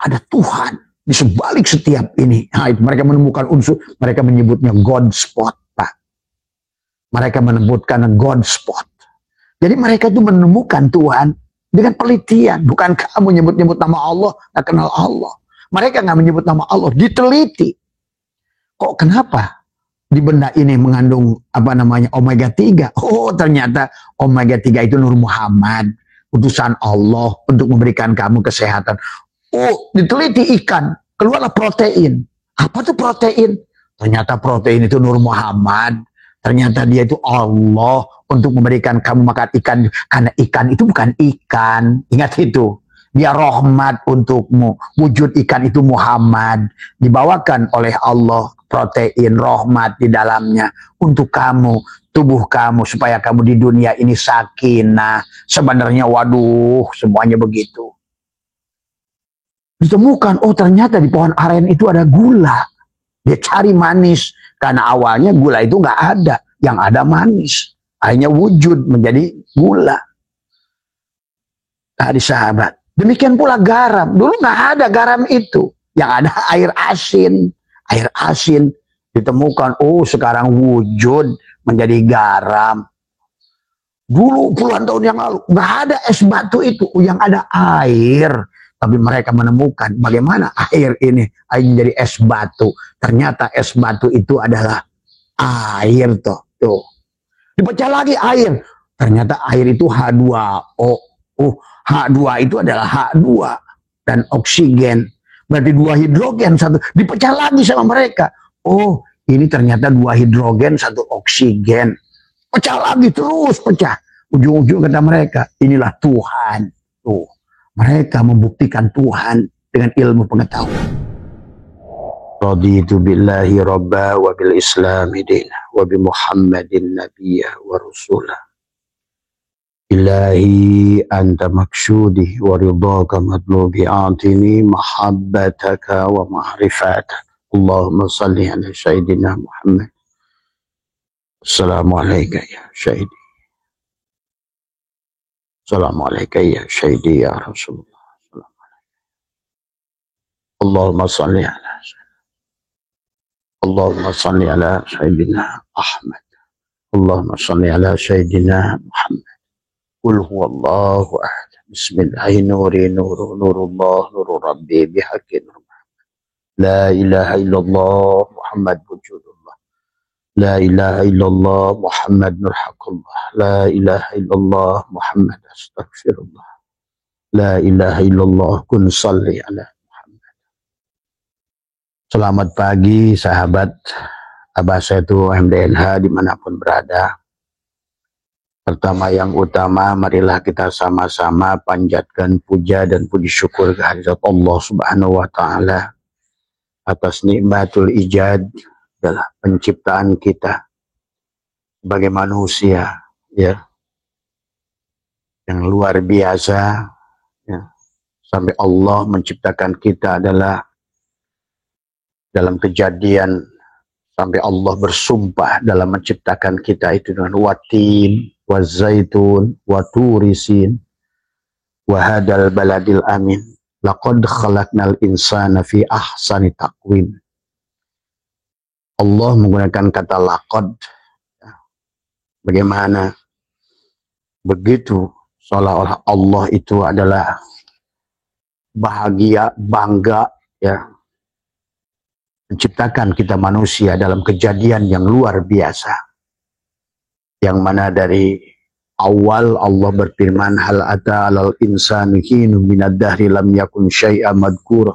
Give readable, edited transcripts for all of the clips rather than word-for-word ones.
ada Tuhan di sebalik setiap ini. Nah, itu mereka menemukan unsur, mereka menyebutnya God spot, Pak. Mereka menyebutkan God spot. Jadi mereka itu menemukan Tuhan dengan penelitian. Bukan kamu nyebut-nyebut nama Allah, nggak kenal Allah. Mereka nggak menyebut nama Allah, diteliti. Kok kenapa di benda ini mengandung omega 3? Oh, ternyata omega 3 itu Nur Muhammad, utusan Allah untuk memberikan kamu kesehatan. Oh, diteliti ikan, keluarlah protein. Apa tuh protein? Ternyata protein itu Nur Muhammad. Ternyata dia itu Allah untuk memberikan kamu makan ikan. Karena ikan itu bukan ikan. Ingat itu. Dia rahmat untukmu. Wujud ikan itu Muhammad. Dibawakan oleh Allah protein, rahmat di dalamnya. Untuk kamu, tubuh kamu. Supaya kamu di dunia ini sakinah. Sebenarnya waduh, semuanya begitu. Ditemukan, oh ternyata di pohon aren itu ada gula. Dia cari manis. Karena awalnya gula itu nggak ada. Yang ada manis. Akhirnya wujud menjadi gula. Tadi sahabat. Demikian pula garam. Dulu nggak ada garam itu. Yang ada air asin. Air asin ditemukan. Oh sekarang wujud menjadi garam. Dulu puluhan tahun yang lalu. Nggak ada es batu itu. Yang ada air. Tapi mereka menemukan bagaimana air ini menjadi es batu. Ternyata es batu itu adalah air tuh. Dipecah lagi air. Ternyata air itu H2O. H2 itu adalah H2 dan oksigen. Berarti 2 hidrogen satu. Dipecah lagi sama mereka. Oh, ini ternyata 2 hidrogen satu oksigen. Pecah lagi terus pecah. Ujung-ujung kata mereka, inilah Tuhan. Tuh. Mereka membuktikan Tuhan dengan ilmu pengetahuan. Raditu billahi rabba wa bil islami dina wa bi Muhammadin nabiyya wa rasulah. Ilahi anta maksudi wa ridhaka madlubi atini mahabbataka wa ma'rifataka. Allahumma salli ala sayyidina Muhammad. Assalamualaikum ya syahidi. Assalamualaikum ya syahidi ya Rasulullah. Allahumma salli ala Allahumma salli ala sayyidina Ahmad. Allahumma salli ala sayyidina Muhammad. Qul huwallahu ahad. Bismillahi nuri nuru nurullah nuru rabbi bihaqqi nur Muhammad. La ilaha illallah Muhammad wujudullah. La ilaha illallah Muhammad nur haqqullah. La ilaha illallah Muhammad astaghfirullah. La ilaha illallah kun salli ala Muhammad. Selamat pagi sahabat Abah Setu MDNH dimanapun berada. Pertama yang utama, marilah kita sama-sama panjatkan puja dan puji syukur kehadirat Allah Subhanahu wa Ta'ala atas nikmatul ijad adalah penciptaan kita sebagai manusia, ya, yang luar biasa, ya, sampai Allah menciptakan kita adalah dalam kejadian sampai Allah bersumpah dalam menciptakan kita itu dengan watin, wazaitun, waturisin, wahadal baladil amin. Laqad khalaqnal insana fi ahsani taqwim. Allah menggunakan kata laqad. Bagaimana? Begitu seolah-olah Allah itu adalah bahagia, bangga, ya, menciptakan kita manusia dalam kejadian yang luar biasa. Yang mana dari awal Allah berfirman, hal ata alal insani hinu minad dahri lam yakun syai'a madhkura.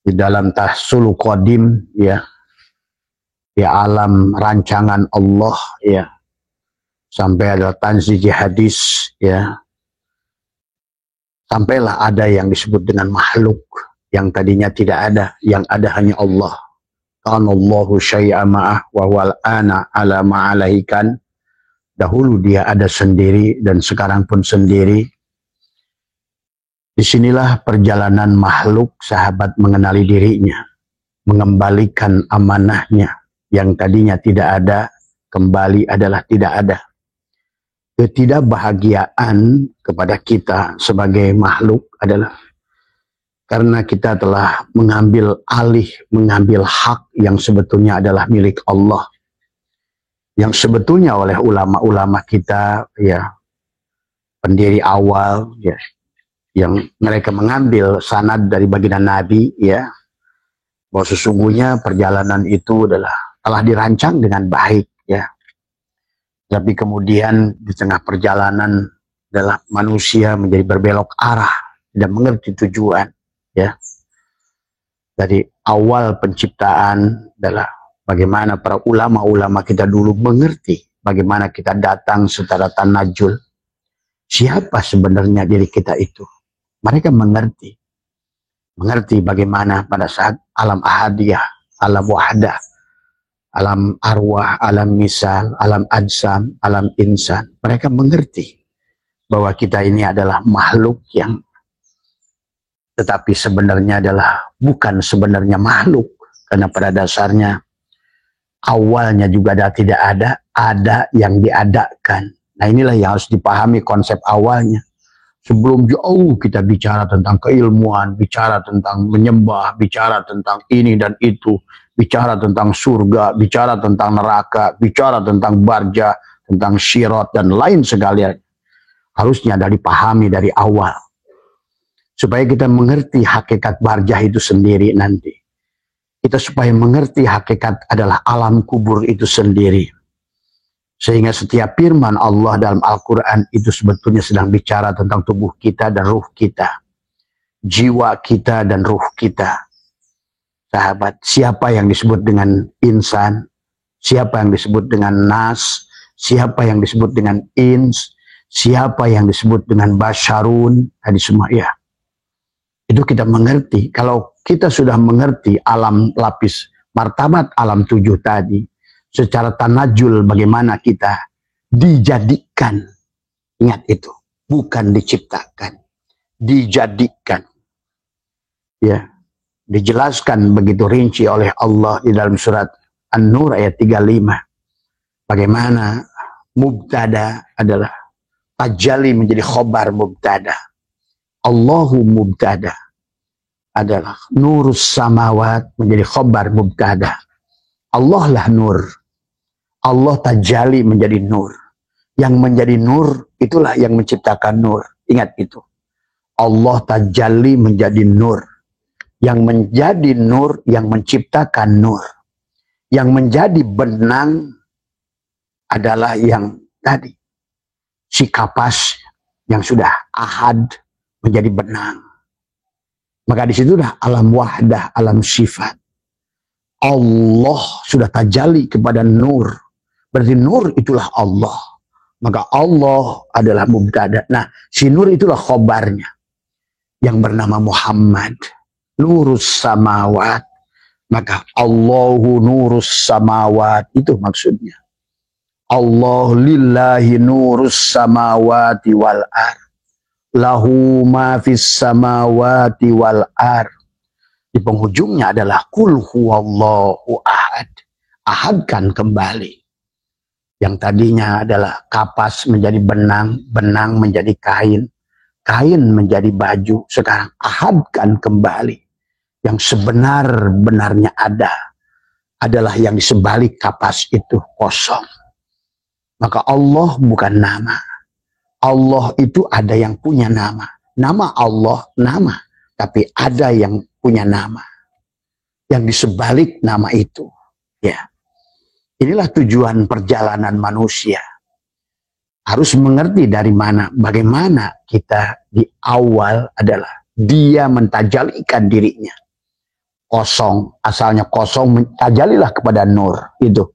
Di dalam tahsul qadim, ya, di alam rancangan Allah, ya, sampai ada tanzih hadis, ya, sampailah ada yang disebut dengan makhluk yang tadinya tidak ada, yang ada hanya Allah. Kanallahu syai'a ma'ah wa wal ana ala ma'alaikan. Dahulu dia ada sendiri dan sekarang pun sendiri. Disinilah perjalanan makhluk sahabat mengenali dirinya, mengembalikan amanahnya yang tadinya tidak ada, kembali adalah tidak ada. Ketidakbahagiaan kepada kita sebagai makhluk adalah Karena kita telah mengambil alih, mengambil hak yang sebetulnya adalah milik Allah. Yang sebetulnya oleh ulama-ulama kita, ya, pendiri awal, ya, yang mereka mengambil sanad dari baginda Nabi, ya, bahwa sesungguhnya perjalanan itu telah dirancang dengan baik, ya. Tapi kemudian di tengah perjalanan adalah manusia menjadi berbelok arah, tidak mengerti tujuan, ya. Dari awal penciptaan adalah bagaimana para ulama-ulama kita dulu mengerti bagaimana kita datang secara tanajul. Siapa sebenarnya diri kita itu? Mereka mengerti bagaimana pada saat alam ahadiyah, alam wahdah, alam arwah, alam misal, alam ajsam, alam insan. Mereka mengerti bahwa kita ini adalah makhluk yang tetapi sebenarnya bukan sebenarnya makhluk. Karena pada dasarnya awalnya juga tidak ada yang diadakan. Nah, inilah yang harus dipahami konsep awalnya. Sebelum jauh kita bicara tentang keilmuan, bicara tentang menyembah, bicara tentang ini dan itu, bicara tentang surga, bicara tentang neraka, bicara tentang barja, tentang syirat dan lain segala. Harusnya dipahami dari awal. Supaya kita mengerti hakikat barjah itu sendiri nanti. Kita supaya mengerti hakikat adalah alam kubur itu sendiri. Sehingga setiap firman Allah dalam Al-Quran itu sebetulnya sedang bicara tentang tubuh kita dan ruh kita. Jiwa kita dan ruh kita. Sahabat, siapa yang disebut dengan insan? Siapa yang disebut dengan nas? Siapa yang disebut dengan ins? Siapa yang disebut dengan basyarun? Tadi semua, ya. Itu kita mengerti. Kalau kita sudah mengerti alam lapis martabat alam 7 tadi, secara tanajul bagaimana kita dijadikan. Ingat itu, bukan diciptakan, dijadikan. Ya, dijelaskan begitu rinci oleh Allah di dalam surat An-Nur ayat 35. Bagaimana mubtada adalah tajalli menjadi khobar mubtada. Allahu mubtada adalah nurus samawat menjadi khobar mubtada. Allah lah nur. Allah tajalli menjadi nur. Yang menjadi nur itulah yang menciptakan nur. Ingat itu. Allah tajalli menjadi nur. Yang menjadi nur yang menciptakan nur. Yang menjadi benang adalah yang tadi. Si kapas yang sudah ahad menjadi benang. Maka di situlah alam wahdah, alam sifat. Allah sudah tajalli kepada nur. Berarti nur itulah Allah. Maka Allah adalah mubtada. Nah, si nur itulah khobarnya. Yang bernama Muhammad. Nurus samawat. Maka Allahu nurus samawat. Itu maksudnya. Allah lillahi nurus samawati wal ar. Lahu ma fis samawati wal ar. Di penghujungnya adalah kul huwallahu ahad. Ahadkan kembali. Yang tadinya adalah kapas menjadi benang, benang menjadi kain, kain menjadi baju. Sekarang ahadkan kembali. Yang sebenar-benarnya adalah yang di sebalik kapas itu kosong. Maka Allah bukan nama. Allah itu ada yang punya nama. Nama Allah, nama. Tapi ada yang punya nama. Yang di sebalik nama itu. Ya. Inilah tujuan perjalanan manusia. Harus mengerti dari mana, bagaimana kita di awal adalah dia mentajalikan dirinya. Kosong, asalnya kosong, mentajalilah kepada nur. Itu.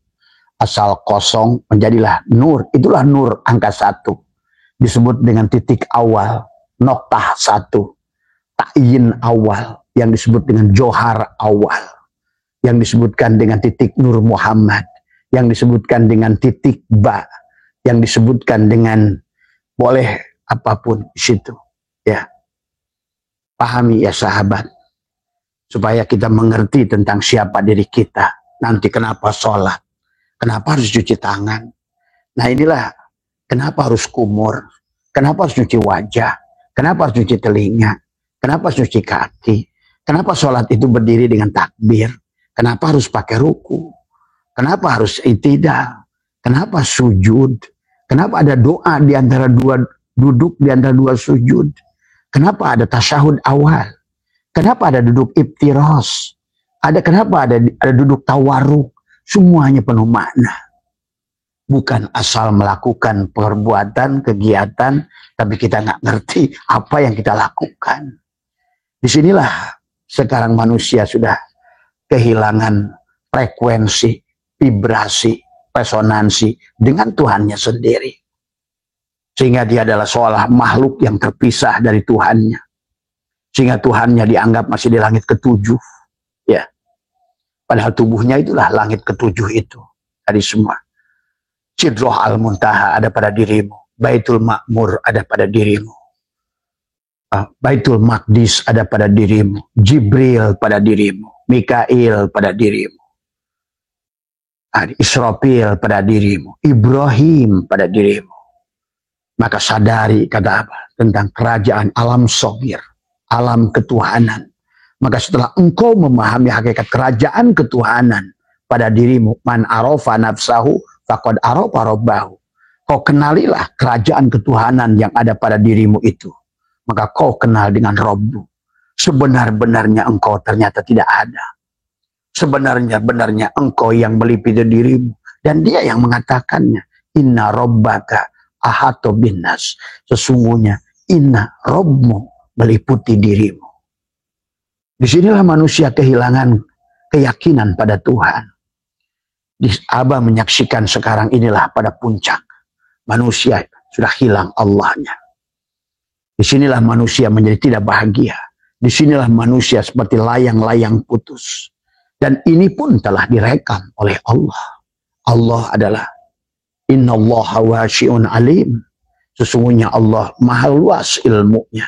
Asal kosong, menjadilah nur. Itulah nur angka 1. Disebut dengan titik awal, noktah 1, ta'yin awal, yang disebut dengan johar awal, yang disebutkan dengan titik Nur Muhammad, yang disebutkan dengan titik ba, yang disebutkan dengan boleh apapun di situ. Ya, pahami ya sahabat, supaya kita mengerti tentang siapa diri kita. Nanti kenapa sholat, kenapa harus cuci tangan. Nah inilah kenapa harus kumur? Kenapa harus cuci wajah? Kenapa harus cuci telinga? Kenapa cuci kaki? Kenapa sholat itu berdiri dengan takbir? Kenapa harus pakai ruku? Kenapa harus i'tidal? Kenapa sujud? Kenapa ada doa di antara dua duduk, di antara dua sujud? Kenapa ada tasyahud awal? Kenapa ada duduk iftiros? Kenapa ada duduk tawarruk? Semuanya penuh makna. Bukan asal melakukan perbuatan, kegiatan, tapi kita nggak ngerti apa yang kita lakukan. Disinilah sekarang manusia sudah kehilangan frekuensi, vibrasi, resonansi dengan Tuhannya sendiri. Sehingga dia adalah seolah makhluk yang terpisah dari Tuhannya. Sehingga Tuhannya dianggap masih di langit ketujuh. Ya. Padahal tubuhnya itulah langit ketujuh itu. Dari semua. Sidroh al-Muntaha ada pada dirimu. Baitul Ma'mur ada pada dirimu. Baitul Maqdis ada pada dirimu. Jibril pada dirimu. Mikail pada dirimu. Israfil pada dirimu. Ibrahim pada dirimu. Maka sadari, kata apa? Tentang kerajaan alam shogir. Alam ketuhanan. Maka setelah engkau memahami hakikat kerajaan ketuhanan pada dirimu. Man arofa nafsahu faqad arofa robbahu. Kau kenalilah kerajaan ketuhanan yang ada pada dirimu itu. Maka kau kenal dengan Robbu. Sebenar-benarnya engkau ternyata tidak ada. Sebenarnya engkau yang meliputi dirimu. Dan dia yang mengatakannya. Inna robbaka ahatu binnas. Sesungguhnya inna Robmu meliputi dirimu. Disinilah manusia kehilangan keyakinan pada Tuhan. Abah menyaksikan sekarang inilah pada puncak. Manusia sudah hilang Allahnya. Disinilah manusia menjadi tidak bahagia. Disinilah manusia seperti layang-layang putus. Dan ini pun telah direkam oleh Allah. Allah adalah innallaha wasi'un alim. Sesungguhnya Allah maha luas ilmunya.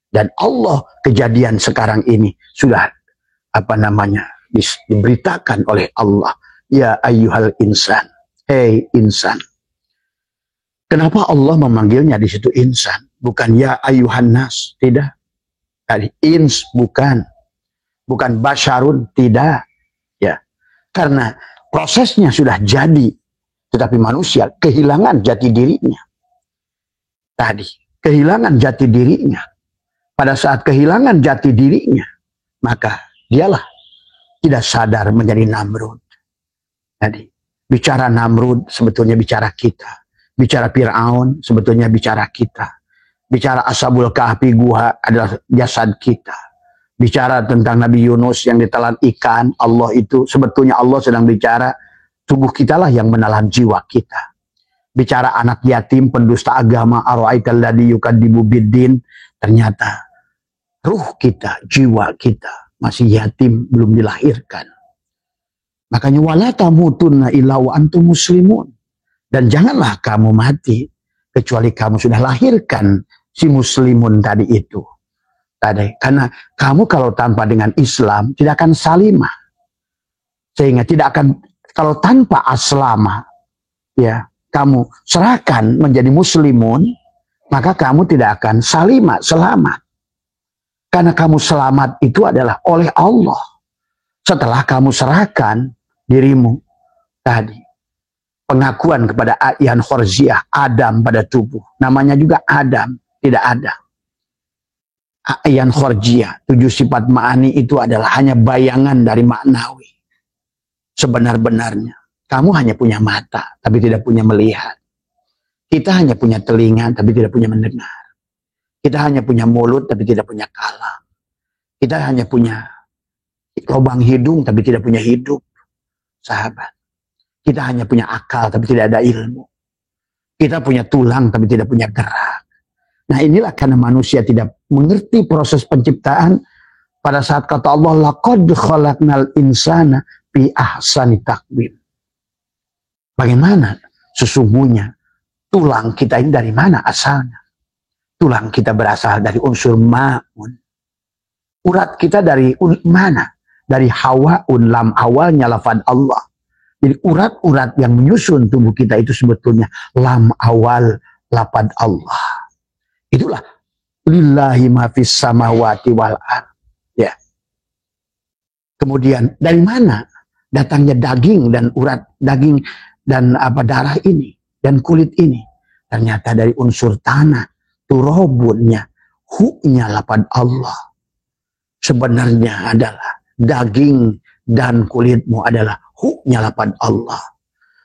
Dan Allah kejadian sekarang ini sudah diberitakan oleh Allah. Ya ayyuhal insan. Hei insan. Kenapa Allah memanggilnya di situ insan? Bukan ya ayyuhan nas. Tidak. Tadi ins bukan. Bukan basyarun. Tidak. Ya. Karena prosesnya sudah jadi. Tetapi manusia kehilangan jati dirinya. Tadi. Kehilangan jati dirinya. Pada saat kehilangan jati dirinya. Maka dialah tidak sadar menjadi Namrud. Tadi. Bicara Namrud sebetulnya bicara kita. Bicara Fir'aun sebetulnya bicara kita. Bicara Ashabul Kahfi gua adalah jasad kita. Bicara tentang Nabi Yunus yang ditelan ikan, Allah itu sebetulnya Allah sedang bicara tubuh kita lah yang menelan jiwa kita. Bicara anak yatim, pendusta agama, ara'aital ladzi yukadzibu biddin, ternyata ruh kita, jiwa kita masih yatim, belum dilahirkan. Makanya wala tamutunna illa wa antum muslimun. Dan janganlah kamu mati kecuali kamu sudah lahirkan si muslimun tadi itu. Karena kamu kalau tanpa dengan Islam tidak akan salimah. Sehingga tidak akan, kalau tanpa aslama, ya kamu serahkan menjadi muslimun, maka kamu tidak akan salimah, selamat. Karena kamu selamat itu adalah oleh Allah. Setelah kamu serahkan dirimu tadi. Pengakuan kepada A'yan Khorziah, Adam pada tubuh. Namanya juga Adam, tidak ada. A'yan Khorziah, 7 sifat ma'ani itu adalah hanya bayangan dari maknawi. Sebenar-benarnya. Kamu hanya punya mata, tapi tidak punya melihat. Kita hanya punya telinga, tapi tidak punya mendengar. Kita hanya punya mulut, tapi tidak punya kalam. Kita hanya punya lubang hidung, tapi tidak punya hidup. Sahabat. Kita hanya punya akal, tapi tidak ada ilmu. Kita punya tulang, tapi tidak punya gerak. Nah inilah karena manusia tidak mengerti proses penciptaan. Pada saat kata Allah, laqad khalaqnal insana fi ahsani taqwim. Bagaimana sesungguhnya tulang kita ini dari mana asalnya? Tulang kita berasal dari unsur ma'un. Urat kita dari mana? Dari hawaun, lam awalnya lafad Allah. Jadi urat-urat yang menyusun tubuh kita itu sebetulnya lam awal lapad Allah. Itulah Lillahi ma fis samawati wal ard. Ya. Kemudian dari mana datangnya daging dan urat daging dan darah ini dan kulit ini? Ternyata dari unsur tanah, turobunnya, hu-nya lapad Allah. Sebenarnya adalah daging dan kulitmu adalah hu-nya lapad Allah.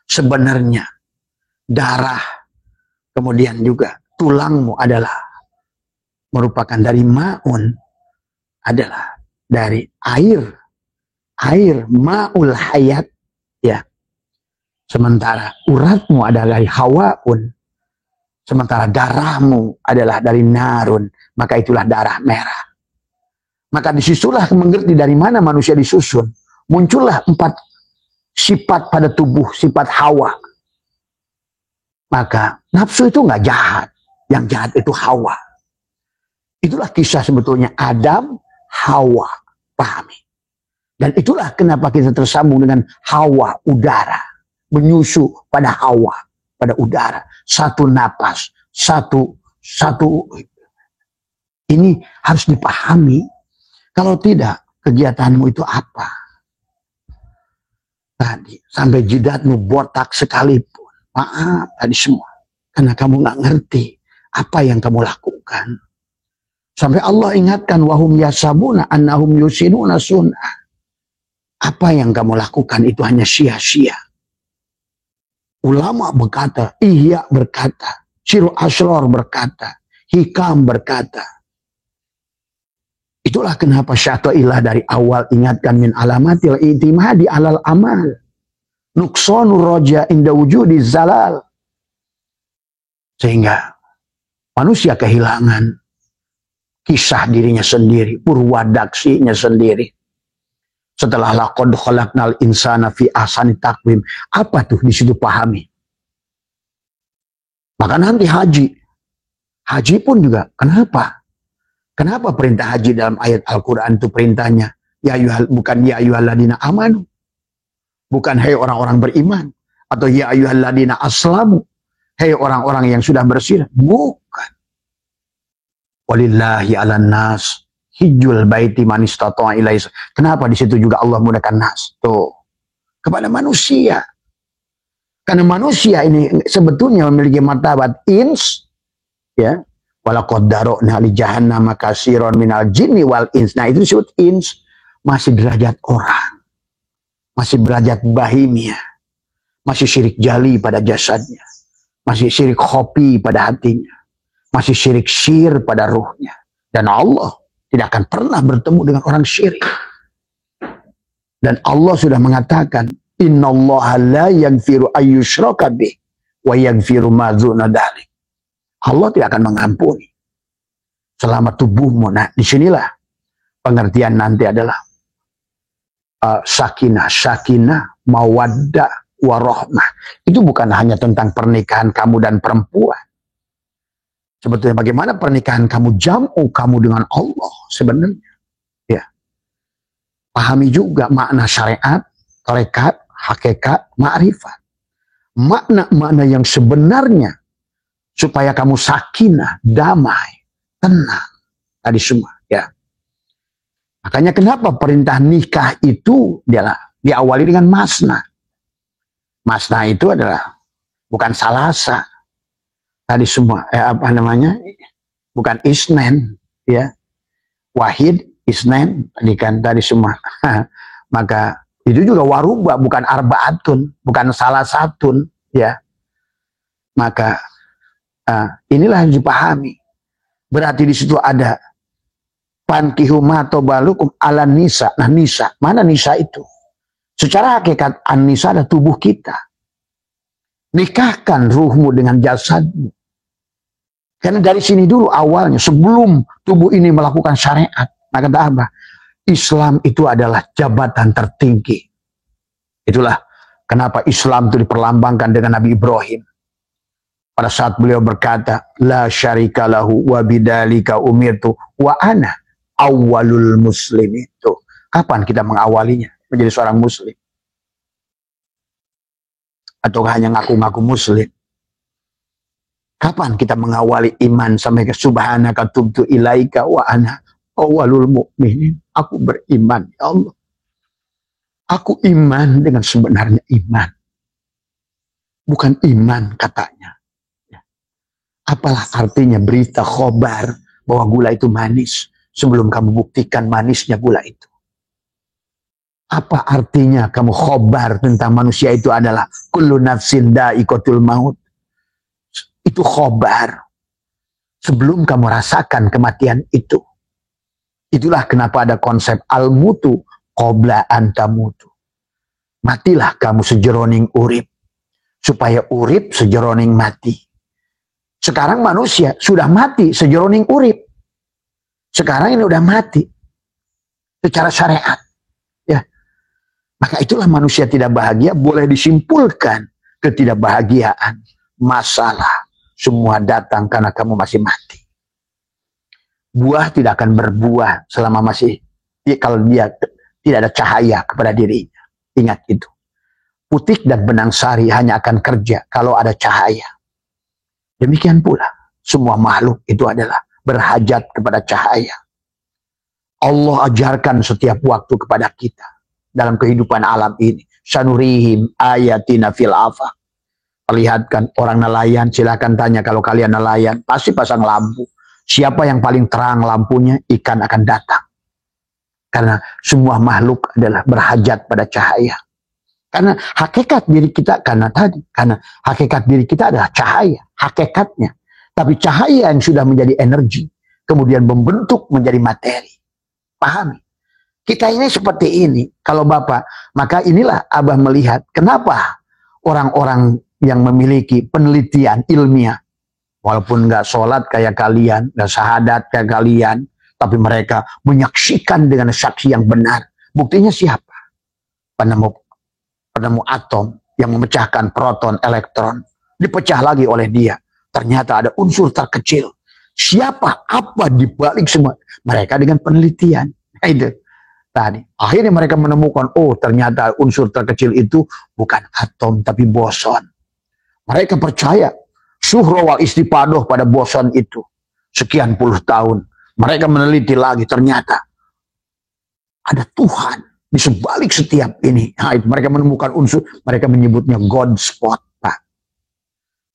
Sebenarnya darah, kemudian juga tulangmu adalah merupakan dari ma'un, adalah dari air ma'ul hayat, ya. Sementara uratmu adalah dari hawaun, sementara darahmu adalah dari narun, maka itulah darah merah. Maka disitulah mengerti dari mana manusia disusun. Muncullah 4 sifat pada tubuh, sifat hawa. Maka nafsu itu nggak jahat, yang jahat itu hawa. Itulah kisah sebetulnya Adam, Hawa, pahami. Dan itulah kenapa kita tersambung dengan Hawa, udara. Menyusu pada Hawa, pada udara. Satu napas, satu. Ini harus dipahami. Kalau tidak, kegiatanmu itu apa? Tadi, sampai jidatmu botak sekalipun. Maaf tadi semua. Karena kamu nggak ngerti apa yang kamu lakukan. Sampai Allah ingatkan, wahum yasabuna annahum yusinuna sunnah. Apa yang kamu lakukan itu hanya sia-sia. Ulama berkata, Ihya berkata, Syiru Asror berkata, Hikam berkata. Itulah kenapa Syai'illah dari awal ingatkan min alamatil i'timadi alal amal. Nuksonu roja inda wujudi zalal. Sehingga manusia kehilangan kisah dirinya sendiri, purwadaksinya sendiri. Setelah laqad khalaqnal insana fi ahsani taqwim. Apa tuh di situ pahami? Maka nanti haji. Haji pun juga. Kenapa? Kenapa perintah haji dalam ayat Al-Quran itu perintahnya? Bukan ya ayyuhalladzina amanu. Bukan hai orang-orang beriman. Atau ya ayyuhalladzina aslamu. Hai orang-orang yang sudah bersih. Bukan. Walillahi ala nas hijjul baiti man istata'a ilaihi. Kenapa di situ juga Allah menggunakan nas? Tuh. Kepada manusia. Karena manusia ini sebetulnya memiliki martabat ins, ya. Walaqad dara'na li jahannama katsiran minal jinni wal ins. Nah, itu disebut ins, masih derajat orang. Masih derajat bahimia. Masih syirik jali pada jasadnya. Masih syirik khofi pada hatinya. Masih syirik syir pada ruhnya. Dan Allah tidak akan pernah bertemu dengan orang syirik. Dan Allah sudah mengatakan, innallaha la yaghfiru ayyushraka bih wa yaghfiru ma dzuna dzalik. Allah tidak akan mengampuni selama tubuhmu. Nah, disinilah pengertian nanti adalah sakinah, mawaddah, warahmah. Itu bukan hanya tentang pernikahan kamu dan perempuan. Sebetulnya bagaimana pernikahan kamu, jamu kamu dengan Allah sebenarnya. Ya. Pahami juga makna syariat, tarekat, hakikat, ma'rifat. Makna-makna yang sebenarnya supaya kamu sakinah, damai, tenang. Tadi semua, ya. Makanya kenapa perintah nikah itu diawali dengan masna. Masna itu adalah bukan salasa. Tadi semua, bukan isnen, ya. Wahid, isnen, tadi semua. Maka itu juga waruba, bukan arbaatun, bukan salah satun, ya. Maka inilah yang dipahami. Berarti di situ ada pankihu ma tobalukum ala nisa. Nah, nisa, mana nisa itu? Secara hakikat an-nisa ada tubuh kita. Nikahkan ruhmu dengan jasadmu. Karena dari sini dulu awalnya, sebelum tubuh ini melakukan syariat, maka apa? Islam itu adalah jabatan tertinggi. Itulah kenapa Islam itu diperlambangkan dengan Nabi Ibrahim. Pada saat beliau berkata, la syarika lahu wa bidzalika umirtu wa ana awwalul muslimin. Itu kapan kita mengawalinya menjadi seorang muslim? Atau hanya ngaku-ngaku muslim? Kapan kita mengawali iman sampai ke subhanaka tubtu ilaika wa ana awwalul mu'minin? Aku beriman, ya Allah. Aku iman dengan sebenarnya iman. Bukan iman katanya. Apalah artinya berita khobar bahwa gula itu manis sebelum kamu buktikan manisnya gula itu? Apa artinya kamu khobar tentang manusia itu adalah kullu nafsin da'iqatul maut? Itu khobar sebelum kamu rasakan kematian itu. Itulah kenapa ada konsep al-mutu qabla antamutu. Matilah kamu sejeroning urip, supaya urip sejeroning mati. Sekarang manusia sudah mati sejeroning urip. Sekarang ini udah mati secara syariat. Ya. Maka itulah manusia tidak bahagia boleh disimpulkan ketidakbahagiaan. Masalah semua datang karena kamu masih mati. Buah tidak akan berbuah selama masih, kalau dia tidak ada cahaya kepada dirinya. Ingat itu. Putik dan benang sari hanya akan kerja kalau ada cahaya. Demikian pula semua makhluk itu adalah berhajat kepada cahaya. Allah ajarkan setiap waktu kepada kita dalam kehidupan alam ini. Sanurihim ayatina fil afaq. Perlihatkan orang nelayan, silakan tanya kalau kalian nelayan, pasti pasang lampu. Siapa yang paling terang lampunya, ikan akan datang. Karena semua makhluk adalah berhajat pada cahaya. Karena hakikat diri kita, karena hakikat diri kita adalah cahaya, hakikatnya. Tapi cahaya yang sudah menjadi energi, kemudian membentuk menjadi materi. Pahami? Kita ini seperti ini. Kalau Bapak, maka inilah Abah melihat kenapa orang-orang yang memiliki penelitian ilmiah, walaupun nggak sholat kayak kalian, nggak syahadat kayak kalian, tapi mereka menyaksikan dengan saksi yang benar. Buktinya siapa? Penemu atom yang memecahkan proton, elektron, dipecah lagi oleh dia. Ternyata ada unsur terkecil. Siapa? Apa di balik semua? Mereka dengan penelitian. Nah, itu tadi. Akhirnya mereka menemukan, oh ternyata unsur terkecil itu bukan atom tapi boson. Mereka percaya syuhra wal istipadoh pada boson itu. Sekian puluh tahun. Mereka meneliti lagi, ternyata ada Tuhan di sebalik setiap ini. Nah, mereka menemukan unsur, mereka menyebutnya God spot, Pak.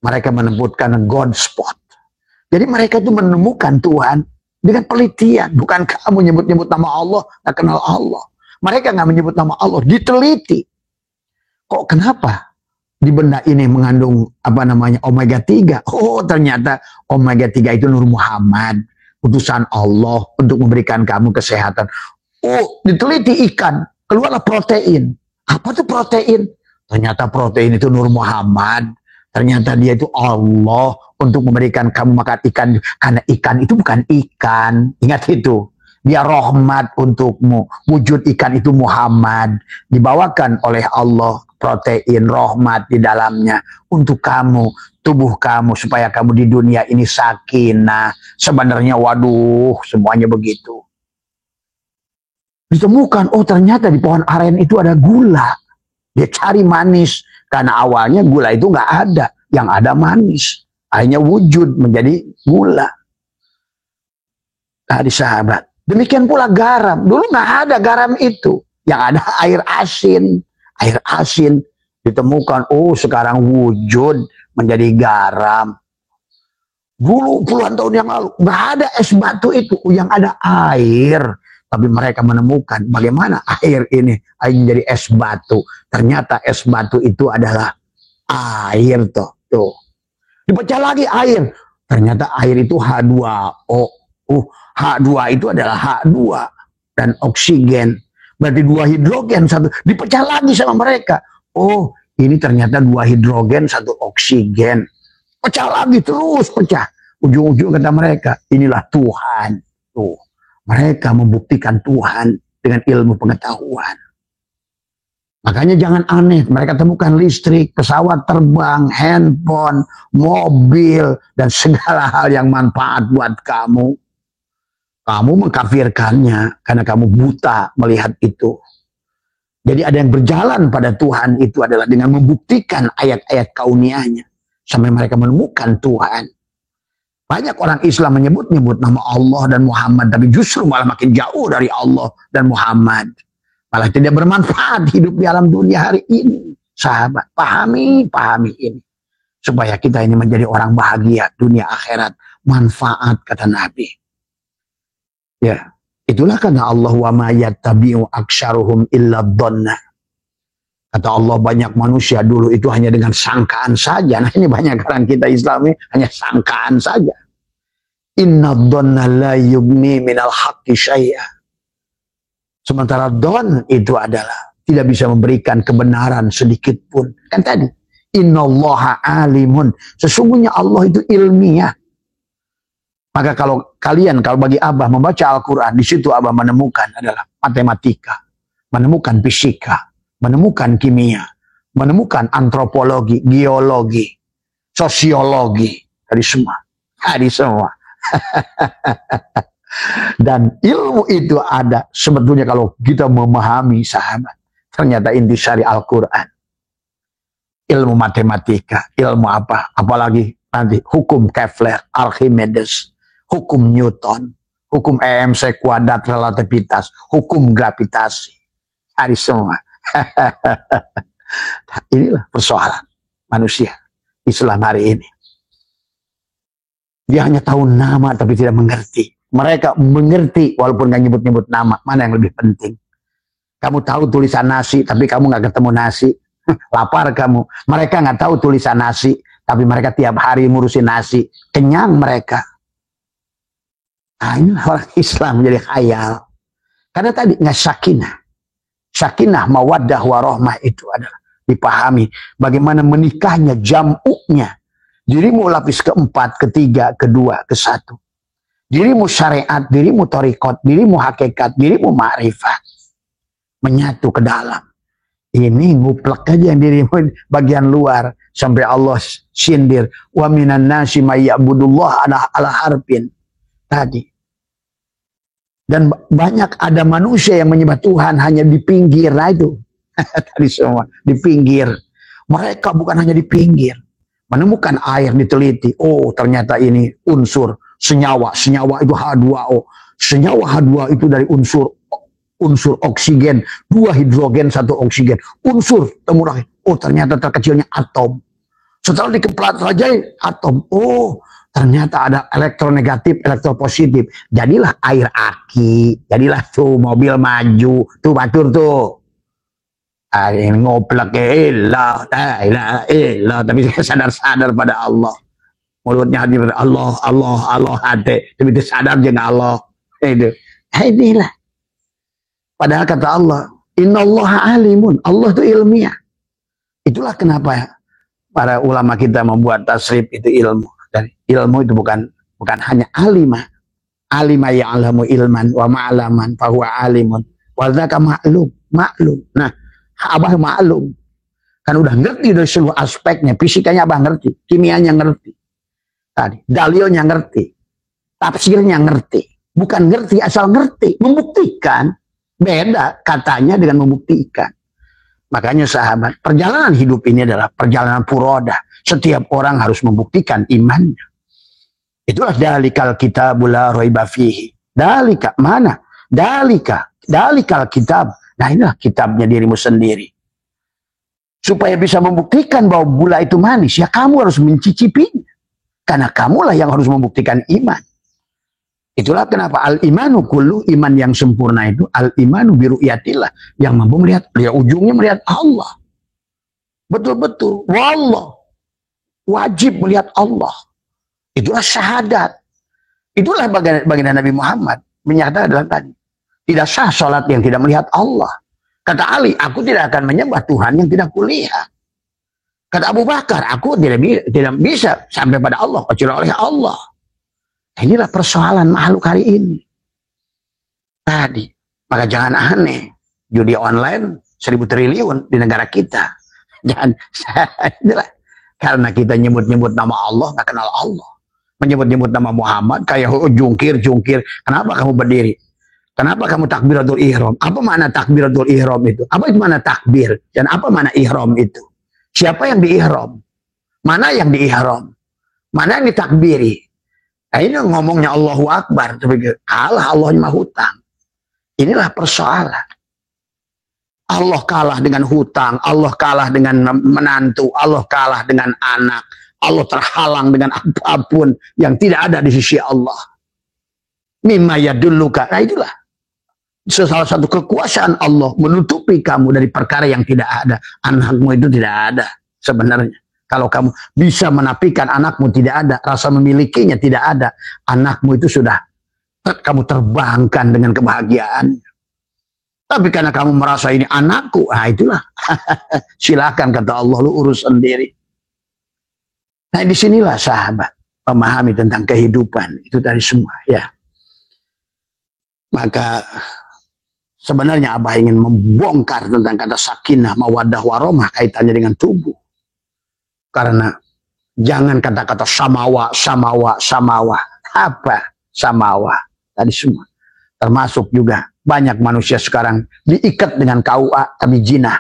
Mereka menyebutkan God spot. Jadi mereka itu menemukan Tuhan dengan penelitian. Bukan kamu nyebut-nyebut nama Allah, nggak kenal Allah. Mereka nggak menyebut nama Allah, diteliti. Kok kenapa? Di benda ini mengandung omega 3. Oh, ternyata omega 3 itu Nur Muhammad, utusan Allah untuk memberikan kamu kesehatan. Oh, diteliti ikan, keluarlah protein. Apa tuh protein? Ternyata protein itu Nur Muhammad. Ternyata dia itu Allah untuk memberikan kamu makan ikan. Karena ikan itu bukan ikan. Ingat itu. Dia rahmat untukmu. Wujud ikan itu Muhammad. Dibawakan oleh Allah protein, rahmat di dalamnya. Untuk kamu, tubuh kamu. Supaya kamu di dunia ini sakinah. Sebenarnya waduh, semuanya begitu. Ditemukan, oh ternyata di pohon aren itu ada gula. Dia cari manis. Karena awalnya gula itu nggak ada. Yang ada manis. Akhirnya wujud menjadi gula. Tadi sahabat. Demikian pula garam. Dulu nggak ada garam itu. Yang ada air asin. Air asin ditemukan. Oh sekarang wujud menjadi garam. Dulu puluhan tahun yang lalu. Nggak ada es batu itu. Yang ada air. Tapi mereka menemukan bagaimana air ini menjadi es batu. Ternyata es batu itu adalah air tuh. Dipecah lagi air. Ternyata air itu H2O. H2 itu adalah H2 dan oksigen. Berarti 2 hidrogen satu. Dipecah lagi sama mereka. Oh, ini ternyata 2 hidrogen 1 oksigen. Pecah lagi terus pecah. Ujung-ujung kata mereka, inilah Tuhan. Tuh. Mereka membuktikan Tuhan dengan ilmu pengetahuan. Makanya jangan aneh. Mereka temukan listrik, pesawat terbang, handphone, mobil, dan segala hal yang manfaat buat kamu. Kamu mengkafirkannya karena kamu buta melihat itu. Jadi ada yang berjalan pada Tuhan itu adalah dengan membuktikan ayat-ayat kauniahnya. sampai mereka menemukan Tuhan. Banyak orang Islam menyebut-nyebut nama Allah dan Muhammad, tapi justru malah makin jauh dari Allah dan Muhammad. Malah tidak bermanfaat hidup di alam dunia hari ini. Sahabat, pahami ini. Supaya kita ini menjadi orang bahagia dunia akhirat. Manfaat, kata Nabi. Ya, itulah kata Allah, wa ma yattabi'u aktsaruhum illa dhanna. Kata Allah, banyak manusia dulu itu hanya dengan sangkaan saja. Nah, ini banyak orang kita Islami hanya sangkaan saja. Inna dhanna la yughni minal haqqi syai'a. Sementara don itu adalah tidak bisa memberikan kebenaran sedikit pun. Kan tadi, innallaha alimun. Sesungguhnya Allah itu ilmiah. Maka kalau bagi Abah membaca Al-Quran, di situ Abah menemukan adalah matematika, menemukan fisika, menemukan kimia, menemukan antropologi, geologi, sosiologi, dari semua. Dan ilmu itu ada sebetulnya kalau kita memahami, sahabat. Ternyata intisari Al-Quran. Ilmu matematika, ilmu apa? Apalagi nanti hukum Kepler, Archimedes, hukum Newton, hukum EMC kuadrat relativitas, hukum gravitasi. Ada semua. Inilah persoalan manusia Islam hari ini. Dia hanya tahu nama tapi tidak mengerti. Mereka mengerti walaupun nggak nyebut-nyebut nama. Mana yang lebih penting? Kamu tahu tulisan nasi tapi kamu nggak ketemu nasi. Lapar kamu. Mereka nggak tahu tulisan nasi tapi mereka tiap hari ngurusin nasi. Kenyang mereka. Nah, inilah orang Islam menjadi khayal. Karena tadi nggak sakinah. Sakinah, mawaddah, warahmah itu adalah dipahami. Bagaimana menikahnya, jam'unya. Dirimu lapis keempat, ketiga, kedua, kesatu. Dirimu syariat, dirimu thariqat, dirimu hakikat, dirimu ma'rifat. Menyatu ke dalam. Ini nguplek aja yang dirimu bagian luar. Sampai Allah sindir. Wa minan nasi mayya'budullah ala harfin. Tadi. Dan banyak ada manusia yang menyembah Tuhan hanya di pinggir. Nah itu. Tadi semua. Di pinggir. Mereka bukan hanya di pinggir. Menemukan air diteliti. Oh ternyata ini unsur senyawa. Senyawa itu H2O. Senyawa H2 itu dari unsur oksigen. 2 hidrogen, 1 oksigen. Unsur temurai. Oh ternyata terkecilnya atom. Setelah dikempelajari atom. Oh ternyata ada elektronegatif, elektropositif. Jadilah air aki. Jadilah tuh mobil maju. Tuh batur tuh. Ini ngoplek ilah, tapi sadar-sadar pada Allah. Mulutnya hati Allah hati, tapi itu sadar jangan Allah. Itu. Inilah. Padahal kata Allah, innallaha alimun. Allah itu ilmiah. Itulah kenapa para ulama kita membuat tasrif itu ilmu. Dan ilmu itu bukan hanya alimah. Alimah ya'lamu ilman wa ma'laman fahuwa alimun. Wa dzaka maklum. Nah, Abah maklum. Kan udah ngerti dari seluruh aspeknya. Fisikanya Abah ngerti. Kimianya ngerti. Tadi. Dalilnya ngerti. Tafsirnya ngerti. Bukan ngerti asal ngerti. Membuktikan. Beda katanya dengan membuktikan. Makanya sahabat. Perjalanan hidup ini adalah perjalanan furodah. Setiap orang harus membuktikan imannya. Itulah dalikal kitabul la raiba fihi. Dalika mana? Dalikal kitab. Nah inilah kitabnya dirimu sendiri. Supaya bisa membuktikan bahwa gula itu manis, ya kamu harus mencicipinya. Karena kamulah yang harus membuktikan iman. Itulah kenapa al-imanu kullu, iman yang sempurna itu, al-imanu biru'yatillah. Yang mampu melihat, ya ujungnya melihat Allah. Betul-betul. Wallah. Wajib melihat Allah. Itulah syahadat. Itulah baginda Nabi Muhammad. Menyatakan dalam tadi. Tidak sah sholat yang tidak melihat Allah. Kata Ali, aku tidak akan menyembah Tuhan yang tidak kulihat. Kata Abu Bakar, aku tidak bisa sampai pada Allah kecuali oleh Allah. Inilah persoalan makhluk hari ini. Tadi, maka jangan aneh. Judi online 1.000 triliun di negara kita. Jangan, inilah. Karena kita nyebut-nyebut nama Allah, nggak kenal Allah. Menyebut-nyebut nama Muhammad, kayak jungkir. Kenapa kamu berdiri? Kenapa kamu takbiratul ihram? Apa makna takbiratul ihram itu? Apa itu makna takbir? Dan apa makna ihram itu? Siapa yang di ihram? Mana yang diihram? Mana yang ditakbiri? Nah, ini ngomongnya Allahu Akbar, tapi kalah Allah mah hutang. Inilah persoalan. Allah kalah dengan hutang, Allah kalah dengan menantu, Allah kalah dengan anak, Allah terhalang dengan apapun yang tidak ada di sisi Allah. Mimma yadulluka. Nah itulah salah satu kekuasaan Allah menutupi kamu dari perkara yang tidak ada. Anakmu itu tidak ada sebenarnya. Kalau kamu bisa menafikan anakmu tidak ada, rasa memilikinya tidak ada, anakmu itu sudah kamu terbangkan dengan kebahagiaan. Tapi karena kamu merasa ini anakku, nah itulah. Silakan kata Allah, lu urus sendiri. Nah disinilah sahabat memahami tentang kehidupan itu tadi semua ya. Maka sebenarnya Abah ingin membongkar tentang kata sakinah, mawaddah, warahmah kaitannya dengan tubuh. Karena jangan kata-kata samawa. Apa samawa? Tadi semua. Termasuk juga banyak manusia sekarang diikat dengan KUA tapi jinah.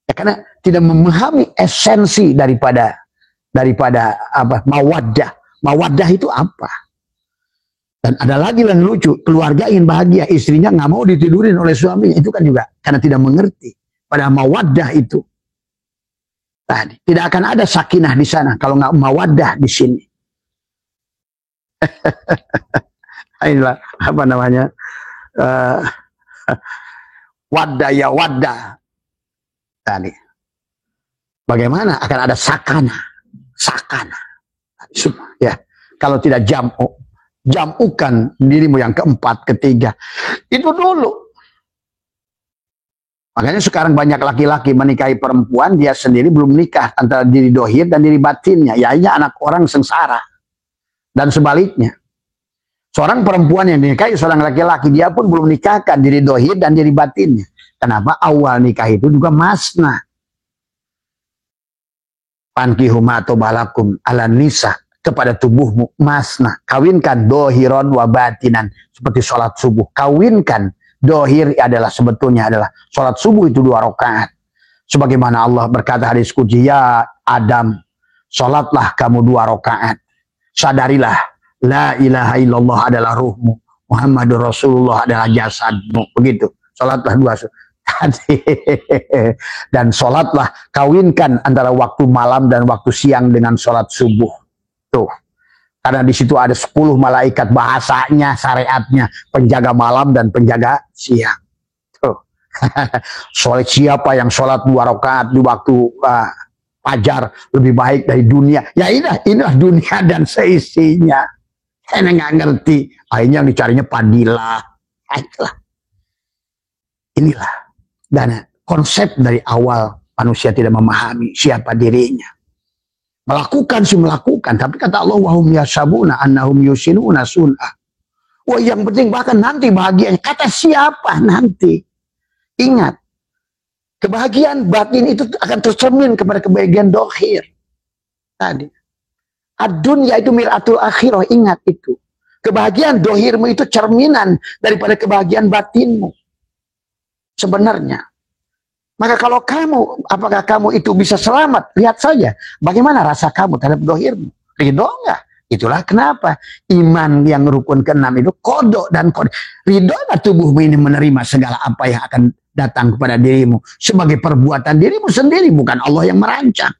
Ya, karena tidak memahami esensi daripada apa mawaddah. Mawaddah itu apa? Dan ada lagi yang lucu, keluarga ingin bahagia, istrinya nggak mau ditidurin oleh suaminya, itu kan juga karena tidak mengerti pada mawaddah itu. Tadi tidak akan ada sakinah di sana kalau nggak mawaddah di sini. Inilah apa namanya waddah ya waddah tadi. Bagaimana akan ada sakana semua ya. Kalau tidak jamukan dirimu yang keempat, ketiga itu dulu. Makanya sekarang banyak laki-laki menikahi perempuan dia sendiri belum nikah antara diri dohir dan diri batinnya. Ya anak orang sengsara dan sebaliknya. Seorang perempuan yang dinikahi seorang laki-laki, dia pun belum nikahkan diri dohir dan diri batinnya. Kenapa? Awal nikah itu juga masna. Pankihu ma tobalakum ala nisa, kepada tubuhmu masna. Kawinkan dohiron wa batinan, seperti sholat subuh. Kawinkan, dohir adalah sebetulnya adalah sholat subuh itu 2 rakaat. Sebagaimana Allah berkata hadis qudsi, ya Adam, sholatlah kamu 2 rakaat. Sadarilah la ilaha illallah adalah ruhmu, Muhammadur Rasulullah adalah jasadmu. Begitu. Salatlah 2 dan salatlah, kawinkan antara waktu malam dan waktu siang dengan salat subuh. Tuh. Karena di situ ada 10 malaikat, bahasanya, syariatnya, penjaga malam dan penjaga siang. Tuh. Soal siapa yang salat 2 rakaat di waktu fajar lebih baik dari dunia. Ya inilah dunia dan seisinya. Saya nggak ngerti. Akhirnya yang dicarinya padilah. Inilah. Dan konsep dari awal manusia tidak memahami siapa dirinya. Melakukan sih melakukan. Tapi kata Allah, wahum yasabuna annahum yusinuna sun'ah. Wah yang penting bahkan nanti bahagianya. Kata siapa nanti? Ingat. Kebahagiaan batin itu akan tercermin kepada kebahagiaan dohir. Tadi. Ad-dunya itu miratul akhirah, ingat itu. Kebahagiaan dohirmu itu cerminan daripada kebahagiaan batinmu. Sebenarnya. Maka kalau kamu, apakah kamu itu bisa selamat? Lihat saja, bagaimana rasa kamu terhadap dohirmu. Ridho enggak? Itulah kenapa iman yang rukun ke-6 itu kodok dan kodok. Ridho enggak tubuhmu ini menerima segala apa yang akan datang kepada dirimu. Sebagai perbuatan dirimu sendiri, bukan Allah yang merancang.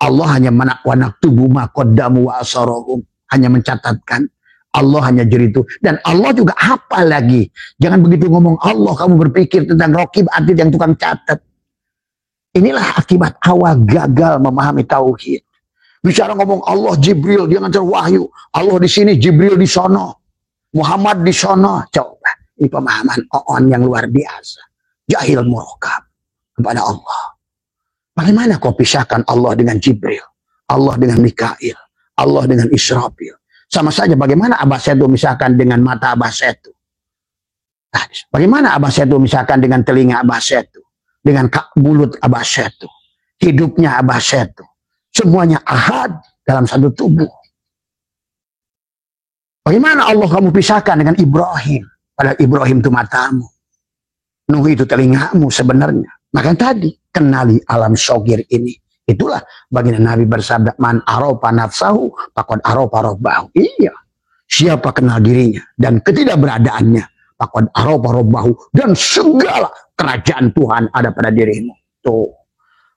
Allah hanya menak tubuh maqaddamu wa asarahum, hanya mencatatkan. Allah hanya jeritu. Dan Allah juga apa lagi? Jangan begitu ngomong Allah, kamu berpikir tentang raqib atid yang tukang catat. Inilah akibat awal gagal memahami tauhid. Bicara ngomong Allah Jibril, dia ngantar wahyu. Allah di sini, Jibril di sono. Muhammad di sono. Coba, ini pemahaman on yang luar biasa. Jahil murakab kepada Allah. Bagaimana kau pisahkan Allah dengan Jibril, Allah dengan Mikail, Allah dengan Israfil? Sama saja bagaimana Abah Setu misalkan dengan mata Abah Setu? Bagaimana Abah Setu misalkan dengan telinga Abah Setu? Dengan mulut Abah Setu? Hidupnya Abah Setu? Semuanya ahad dalam satu tubuh. Bagaimana Allah kamu pisahkan dengan Ibrahim? Padahal Ibrahim itu matamu. Nuh itu telingamu sebenarnya. Maka tadi, kenali alam syogir ini. Itulah baginda Nabi bersabda, man arofa nafsahu faqad arofa rabbahu. Iya, siapa kenal dirinya dan ketidakberadaannya, faqad arofa rabbahu, dan segala kerajaan Tuhan ada pada dirimu. Tuh.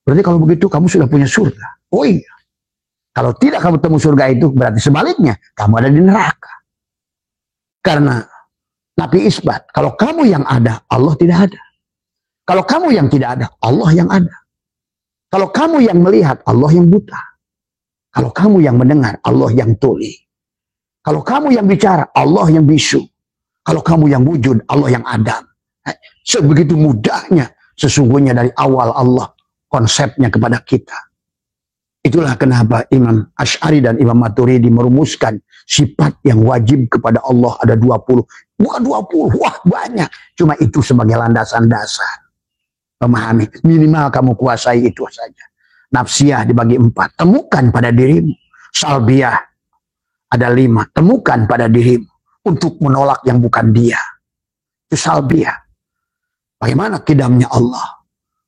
Berarti kalau begitu kamu sudah punya surga. Oh iya. Kalau tidak kamu temu surga itu, berarti sebaliknya kamu ada di neraka. Karena Nabi isbat, kalau kamu yang ada, Allah tidak ada. Kalau kamu yang tidak ada, Allah yang ada. Kalau kamu yang melihat, Allah yang buta. Kalau kamu yang mendengar, Allah yang tuli. Kalau kamu yang bicara, Allah yang bisu. Kalau kamu yang wujud, Allah yang adam. Sebegitu mudahnya sesungguhnya dari awal Allah konsepnya kepada kita. Itulah kenapa Imam Asy'ari dan Imam Maturidi merumuskan sifat yang wajib kepada Allah ada 20. Bukan 20, wah banyak. Cuma itu sebagai landasan dasar. Memahami, minimal kamu kuasai itu saja. Nafsiyah dibagi 4, temukan pada dirimu. Salbiyah ada 5, temukan pada dirimu untuk menolak yang bukan dia. Itu salbiyah. Bagaimana kidamnya Allah?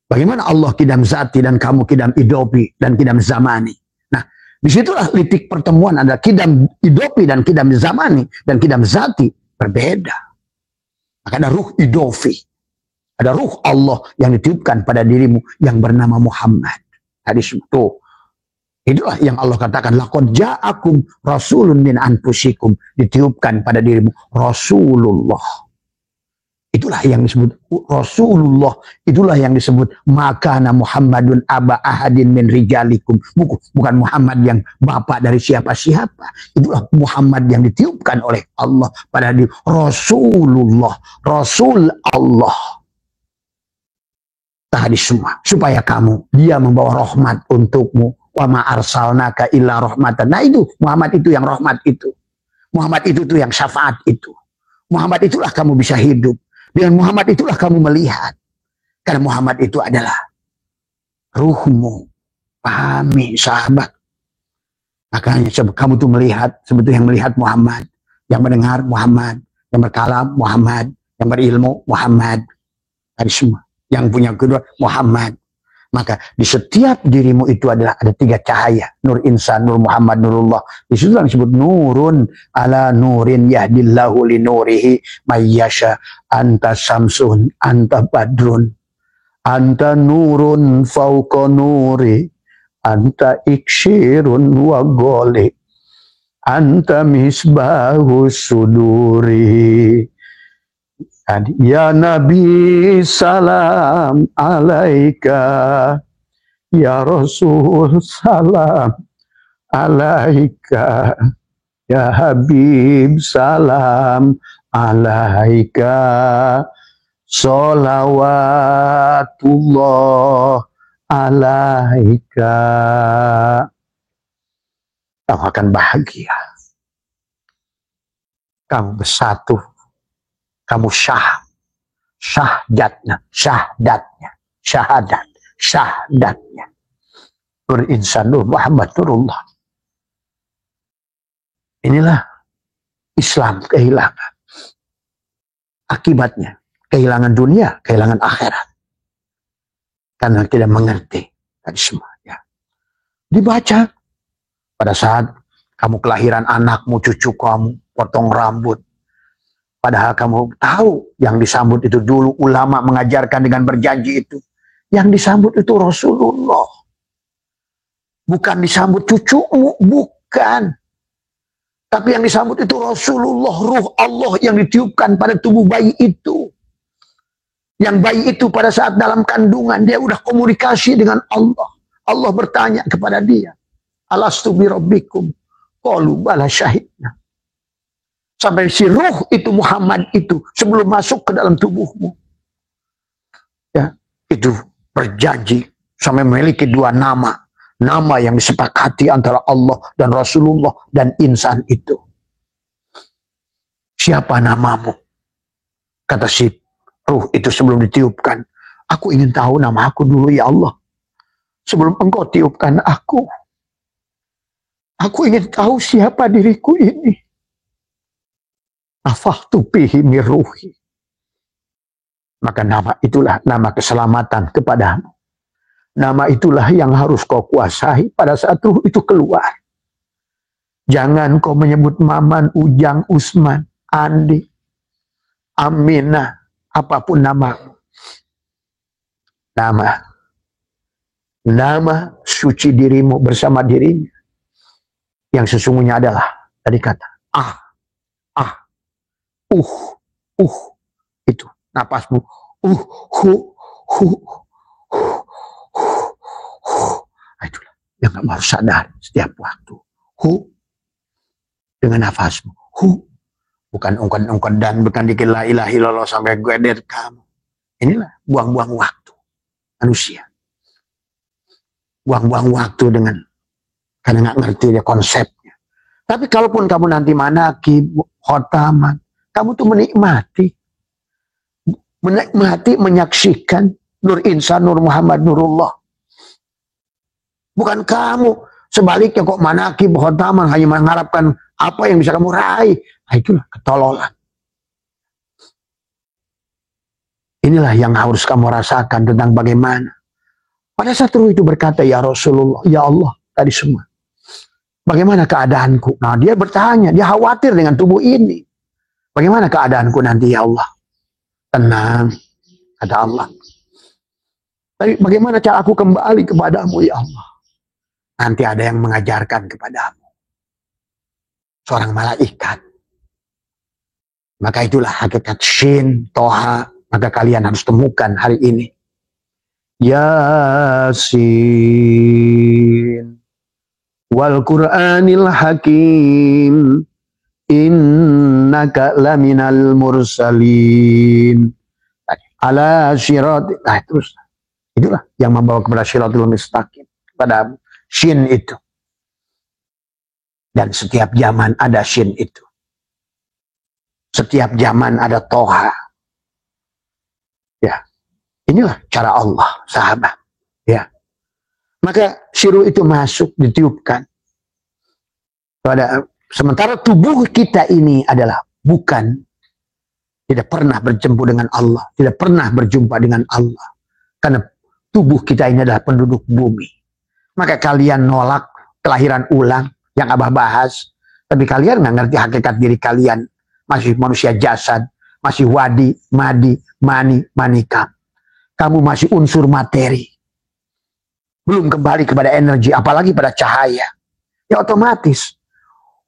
Bagaimana Allah kidam zati dan kamu kidam idopi dan kidam zamani? Nah, disitulah titik pertemuan adalah kidam idopi dan kidam zamani dan kidam zati berbeda. Maka ada ruh idopi. Ada ruh Allah yang ditiupkan pada dirimu yang bernama Muhammad. Hadis itu. Itulah yang Allah katakan. Laqad ja'akum rasulun min anfusikum. Ditiupkan pada dirimu Rasulullah. Itulah yang disebut Rasulullah. Itulah yang disebut makana Muhammadun aba ahadin min rijalikum. Bukan Muhammad yang bapak dari siapa-siapa. Itulah Muhammad yang ditiupkan oleh Allah pada diri Rasulullah. Rasul Allah. Tadi semua supaya kamu, dia membawa rahmat untukmu. Wa ma arsalnaka illa rahmatan. Nah itu Muhammad itu yang rahmat itu. Muhammad itu tuh yang syafaat itu. Muhammad itulah kamu bisa hidup. Dengan Muhammad itulah kamu melihat. Karena Muhammad itu adalah ruhmu. Pahami sahabat. Makanya kamu tuh melihat, sebetulnya yang melihat Muhammad. Yang mendengar Muhammad. Yang berkalam Muhammad. Yang berilmu Muhammad. Tadi semua. Yang punya kedua Muhammad. Maka di setiap dirimu itu adalah ada 3 cahaya. Nur insan, nur Muhammad, nurullah. Di situ disebut nurun ala nurin yahdillahu li nurihi mayyasha. Anta samsun, anta badrun. Anta nurun fauqa nuri. Anta ikshirun wa goli. Anta misbahu suduri. Ya Nabi salam alaika. Ya Rasul salam alaika. Ya Habib salam alaika. Salawatullah alaika. Kamu akan bahagia. Kamu bersatu. Kamu syahdatnya, syahadatnya. Nur insan, nur Muhammad, nurullah. Inilah Islam kehilangan. Akibatnya, kehilangan dunia, kehilangan akhirat. Karena tidak mengerti tadi semuanya. Dibaca pada saat kamu kelahiran anakmu, cucu kamu, potong rambut. Padahal kamu tahu yang disambut itu dulu ulama mengajarkan dengan berjanji itu. Yang disambut itu Rasulullah. Bukan disambut cucumu, bukan. Tapi yang disambut itu Rasulullah, ruh Allah yang ditiupkan pada tubuh bayi itu. Yang bayi itu pada saat dalam kandungan dia udah komunikasi dengan Allah. Allah bertanya kepada dia, alastu bi rabbikum? Qalu bala syahidna. Sampai si ruh itu Muhammad itu sebelum masuk ke dalam tubuhmu. Ya, itu berjanji sampai memiliki 2 nama. Nama yang disepakati antara Allah dan Rasulullah dan insan itu. Siapa namamu? Kata si ruh itu sebelum ditiupkan. Aku ingin tahu nama aku dulu ya Allah. Sebelum engkau tiupkan aku. Aku ingin tahu siapa diriku ini. Afahtu bihi miruhi. Maka nama itulah nama keselamatan kepadamu. Nama itulah yang harus kau kuasai pada saat ruh itu keluar. Jangan kau menyebut Maman, Ujang, Usman, Andi, Aminah, apapun namamu. Nama suci dirimu bersama dirinya. Yang sesungguhnya adalah, tadi kata, itu napasmu, itulah yang kamu harus sadar setiap waktu. Dengan nafasmu, bukan ungkap dan bukan dikit la ilaha illallah sampai gedet kamu. Inilah buang-buang waktu manusia. Buang-buang waktu karena nggak ngerti dia konsepnya. Tapi kalaupun kamu nanti manakib, khotaman, kamu tuh menikmati, menyaksikan Nur Insan, Nur Muhammad, Nurullah. Bukan kamu. Sebaliknya kok manakib, khotaman hanya mengharapkan apa yang bisa kamu raih. Nah, itulah ketololan. Inilah yang harus kamu rasakan tentang bagaimana. Pada saat ruh itu berkata, ya Rasulullah, ya Allah, tadi semua. Bagaimana keadaanku? Nah, dia bertanya, dia khawatir dengan tubuh ini. Bagaimana keadaanku nanti ya Allah? Tenang, kata Allah. Tapi bagaimana cara aku kembali kepadamu ya Allah? Nanti ada yang mengajarkan kepadamu. Seorang malaikat. Maka itulah hakikat Shin, Toha. Maka kalian harus temukan hari ini. Yasin. Wal Qur'anil Hakim. Innaka laminal mursalin. Ala syirat. Nah terus. Itulah yang membawa kepada syiratul mustaqim. Kepada Shin itu. Dan setiap zaman ada Shin itu. Setiap zaman ada Toha. Ya. Inilah cara Allah, sahabat. Ya. Maka siru itu masuk, ditiupkan. Sementara tubuh kita ini adalah bukan, tidak pernah berjumpa dengan Allah. Tidak pernah berjumpa dengan Allah. Karena tubuh kita ini adalah penduduk bumi. Maka kalian nolak kelahiran ulang yang Abah bahas. Tapi kalian nggak ngerti hakikat diri kalian. Masih manusia jasad. Masih wadi, madi, mani, manikam. Kamu masih unsur materi. Belum kembali kepada energi. Apalagi pada cahaya. Ya otomatis.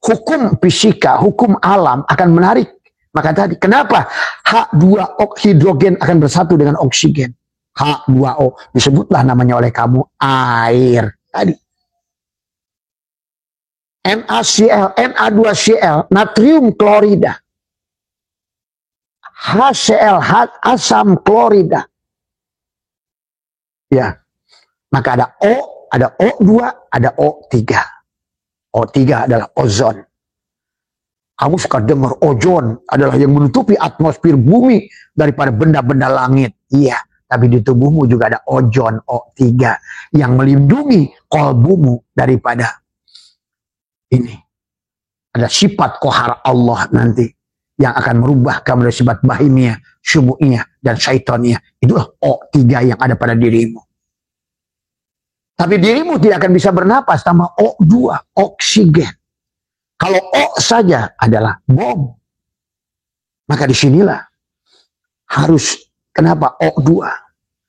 Hukum fisika, hukum alam akan menarik. Maka tadi, kenapa H2O hidrogen akan bersatu dengan oksigen? H2O disebutlah namanya oleh kamu air. Tadi NaCl, Na2Cl, natrium klorida, HCl, asam klorida. Ya, maka ada O, ada O2, ada O3. O3 adalah ozon. Kamu suka dengar ozon adalah yang menutupi atmosfer bumi daripada benda-benda langit. Iya. Tapi di tubuhmu juga ada ozon O3 yang melindungi kolbumu daripada ini. Ada sifat kohar Allah nanti yang akan merubah kamu dari sifat bahimiyah, syubuhiyah, dan syaitaniyah. Itulah O3 yang ada pada dirimu. Tapi dirimu tidak akan bisa bernapas tanpa O2, oksigen. Kalau O saja adalah bom. Maka disinilah harus. Kenapa O2?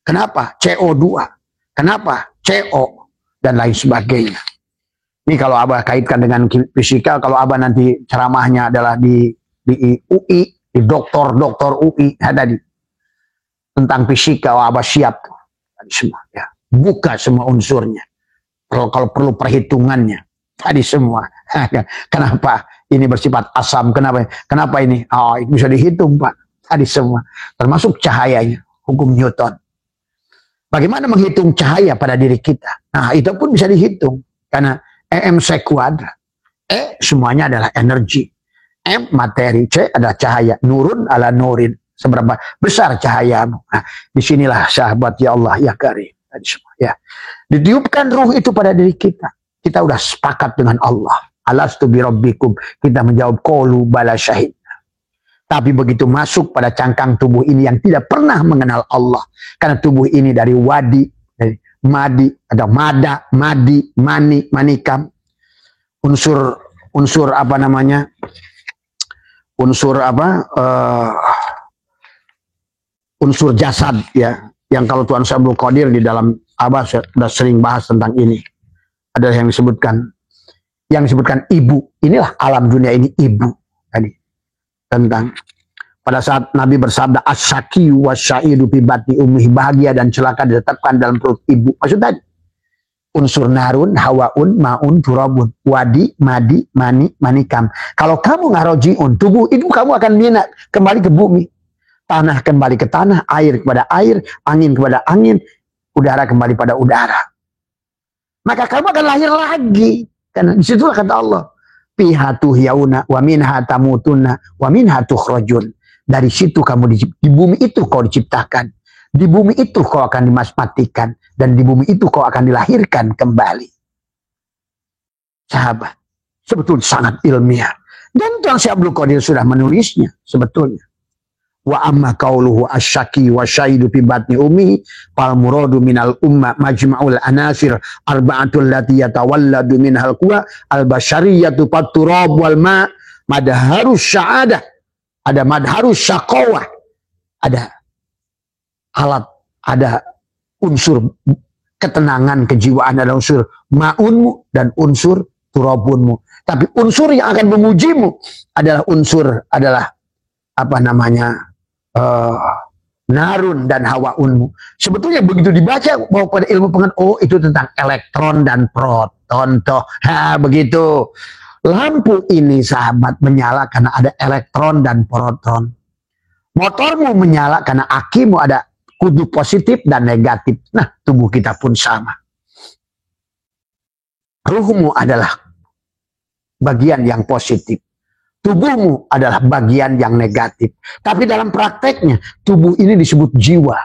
Kenapa CO2? Kenapa CO? Dan lain sebagainya. Ini kalau Abah kaitkan dengan fisika, kalau Abah nanti ceramahnya adalah di UI, di doktor UI, tadi tentang fisika, Abah siap tadi semua. Ya. Buka semua unsurnya. Kalau perlu perhitungannya, tadi semua. Kenapa ini bersifat asam? Kenapa ini? Oh, itu bisa dihitung, Pak. Tadi semua, termasuk cahayanya, hukum Newton. Bagaimana menghitung cahaya pada diri kita? Nah, itu pun bisa dihitung. Karena EM² kuadrat. E semuanya adalah energi. M materi, C adalah cahaya. Nurun ala nurin. Seberapa besar cahayamu. Nah, disinilah sahabat ya Allah ya karim. Tadi semua, ya. Ditiupkan ruh itu pada diri kita. Kita udah sepakat dengan Allah. Alastu birabbikum. Kita menjawab qalu bala syahid. Tapi begitu masuk pada cangkang tubuh ini yang tidak pernah mengenal Allah. Karena tubuh ini dari wadi, dari madi, ada mada, madi, mani, manikam. Unsur apa namanya? Unsur apa? Unsur jasad ya. Yang kalau Tuan Syabul Qadir di dalam Abah sudah sering bahas tentang ini. Ada yang disebutkan ibu. Inilah alam dunia ini ibu tadi. Tentang pada saat Nabi bersabda asyaki wasyaidu fi batni ummi, bahagia dan celaka ditetapkan dalam perut ibu. Maksud tadi unsur narun, hawaun, maun, turabun, wadi, madi, mani, manikam. Kalau kamu ngarojiun, tubuh itu kamu akan kembali ke bumi. Tanah kembali ke tanah, air kepada air, angin kepada angin, udara kembali pada udara. Maka kamu akan lahir lagi. Karena disitulah kata Allah, fiha tuhyauna wa minha tamutunna wa minha tukhrajun. Dari situ kamu di bumi itu kau diciptakan. Di bumi itu kau akan dimatikan. Dan di bumi itu kau akan dilahirkan kembali. Sahabat, sebetulnya sangat ilmiah. Dan Tuan Syabul Qadir sudah menulisnya sebetulnya. Wa amma qauluhu asyaki wa syaidu fi batni ummi fal muradu minal umma majma'ul anasir arba'atul lati yatawalladu minhal quwa al basyariyatu faturab wal ma madharus sya'adah, ada madharus syaqawah, ada alat, ada unsur ketenangan kejiwaan, ada unsur ma'unmu dan unsur turabunmu. Tapi unsur yang akan memujimu adalah apa namanya, narun dan hawaunmu. Sebetulnya begitu dibaca bahwa pada ilmu pengetahuan, oh itu tentang elektron dan proton toh. Begitu. Lampu ini sahabat menyala karena ada elektron dan proton. Motormu menyala karena akimu ada kudu positif dan negatif. Nah, tubuh kita pun sama. Ruhmu adalah bagian yang positif. Tubuhmu adalah bagian yang negatif. Tapi dalam prakteknya, tubuh ini disebut jiwa.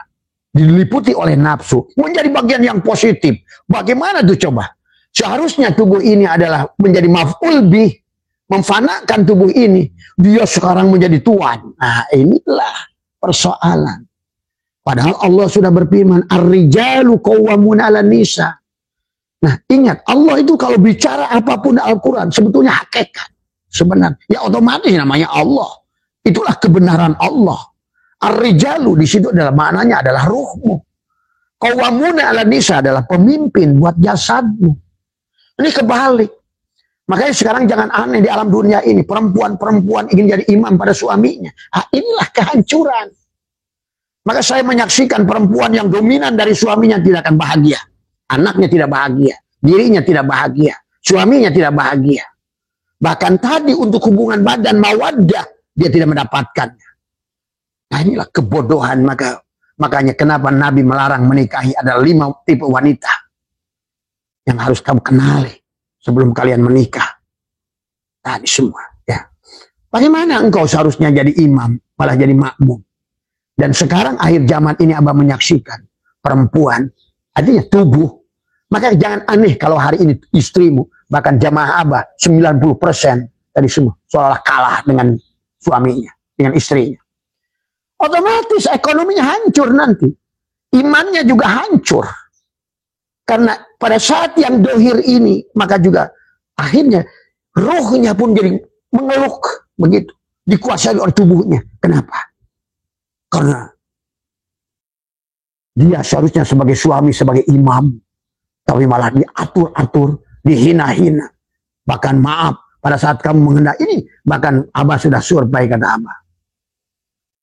Diliputi oleh nafsu. Menjadi bagian yang positif. Bagaimana tuh coba? Seharusnya tubuh ini adalah menjadi maf'ul bih. Memfanakan tubuh ini. Dia sekarang menjadi tuan. Nah, inilah persoalan. Padahal Allah sudah berfirman, ar-rijalu qawwamuna 'alan nisa. Nah, ingat, Allah itu kalau bicara apapun Al-Quran, sebetulnya hakikat. Sebenarnya, ya otomatis namanya Allah. Itulah kebenaran Allah. Ar-rijalu di situ adalah maknanya adalah ruhmu. Qawwamuna 'alan nisa adalah pemimpin buat jasadmu. Ini kebalik. Makanya sekarang jangan aneh di alam dunia ini. Perempuan-perempuan ingin jadi imam pada suaminya. Inilah kehancuran. Maka saya menyaksikan perempuan yang dominan dari suaminya tidak akan bahagia. Anaknya tidak bahagia. Dirinya tidak bahagia. Suaminya tidak bahagia. Bahkan tadi untuk hubungan badan mawaddah dia tidak mendapatkannya. Nah inilah kebodohan. Makanya kenapa Nabi melarang menikahi, ada 5 tipe wanita yang harus kamu kenali sebelum kalian menikah. Tadi semua ya. Bagaimana engkau seharusnya jadi imam malah jadi makmum? Dan sekarang akhir zaman ini Abah menyaksikan perempuan artinya tubuh. Maka jangan aneh kalau hari ini istrimu, bahkan jamaah Abah 90% dari semua seolah kalah dengan suaminya, dengan istrinya. Otomatis ekonominya hancur nanti. Imannya juga hancur. Karena pada saat yang dohir ini, maka juga akhirnya rohnya pun jadi mengeluk begitu. Dikuasai oleh tubuhnya. Kenapa? Karena dia seharusnya sebagai suami, sebagai imam. Tapi malah diatur-atur, dihina-hina. Bahkan maaf, pada saat kamu menghendaki ini, bahkan Abah sudah survei kata Abah.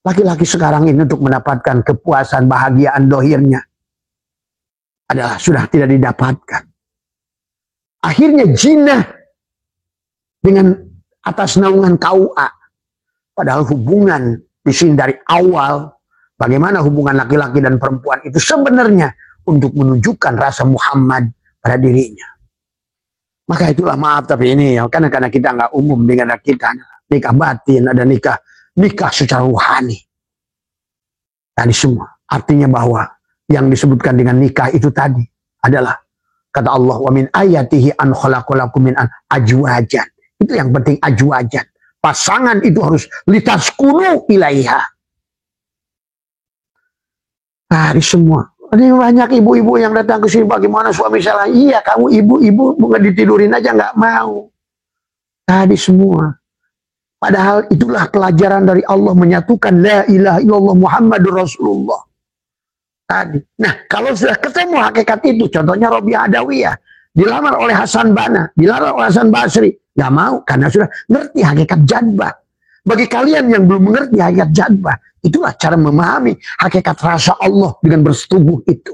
Laki-laki sekarang ini untuk mendapatkan kepuasan, bahagiaan dohirnya adalah sudah tidak didapatkan. Akhirnya jinah dengan atas naungan KUA. Padahal hubungan di sini dari awal, bagaimana hubungan laki-laki dan perempuan itu sebenarnya untuk menunjukkan rasa Muhammad pada dirinya. Maka itulah maaf tapi ini ya, karena kita nggak umum dengan kita nikah batin, ada nikah secara rohani. Tadi semua artinya bahwa yang disebutkan dengan nikah itu tadi adalah kata Allah wa min ayatihi an khalaqalakum min ajwajan. Itu yang penting ajwajan. Pasangan itu harus litaskunu ilaiha. Tadi semua Ini banyak ibu-ibu yang datang ke sini, bagaimana suami salah? Iya, kamu ibu-ibu nggak ditidurin aja nggak mau. Tadi semua. Padahal itulah pelajaran dari Allah menyatukan la ilaha illallah Muhammadur Rasulullah. Tadi. Nah, kalau sudah ketemu hakikat itu, contohnya Robiah Adawiyah, dilamar oleh Hasan Banna, dilamar oleh Hasan Basri, nggak mau karena sudah ngerti hakikat jadbah. Bagi kalian yang belum mengerti hakikat jadbah, itulah cara memahami hakikat rasa Allah dengan bersetubuh itu.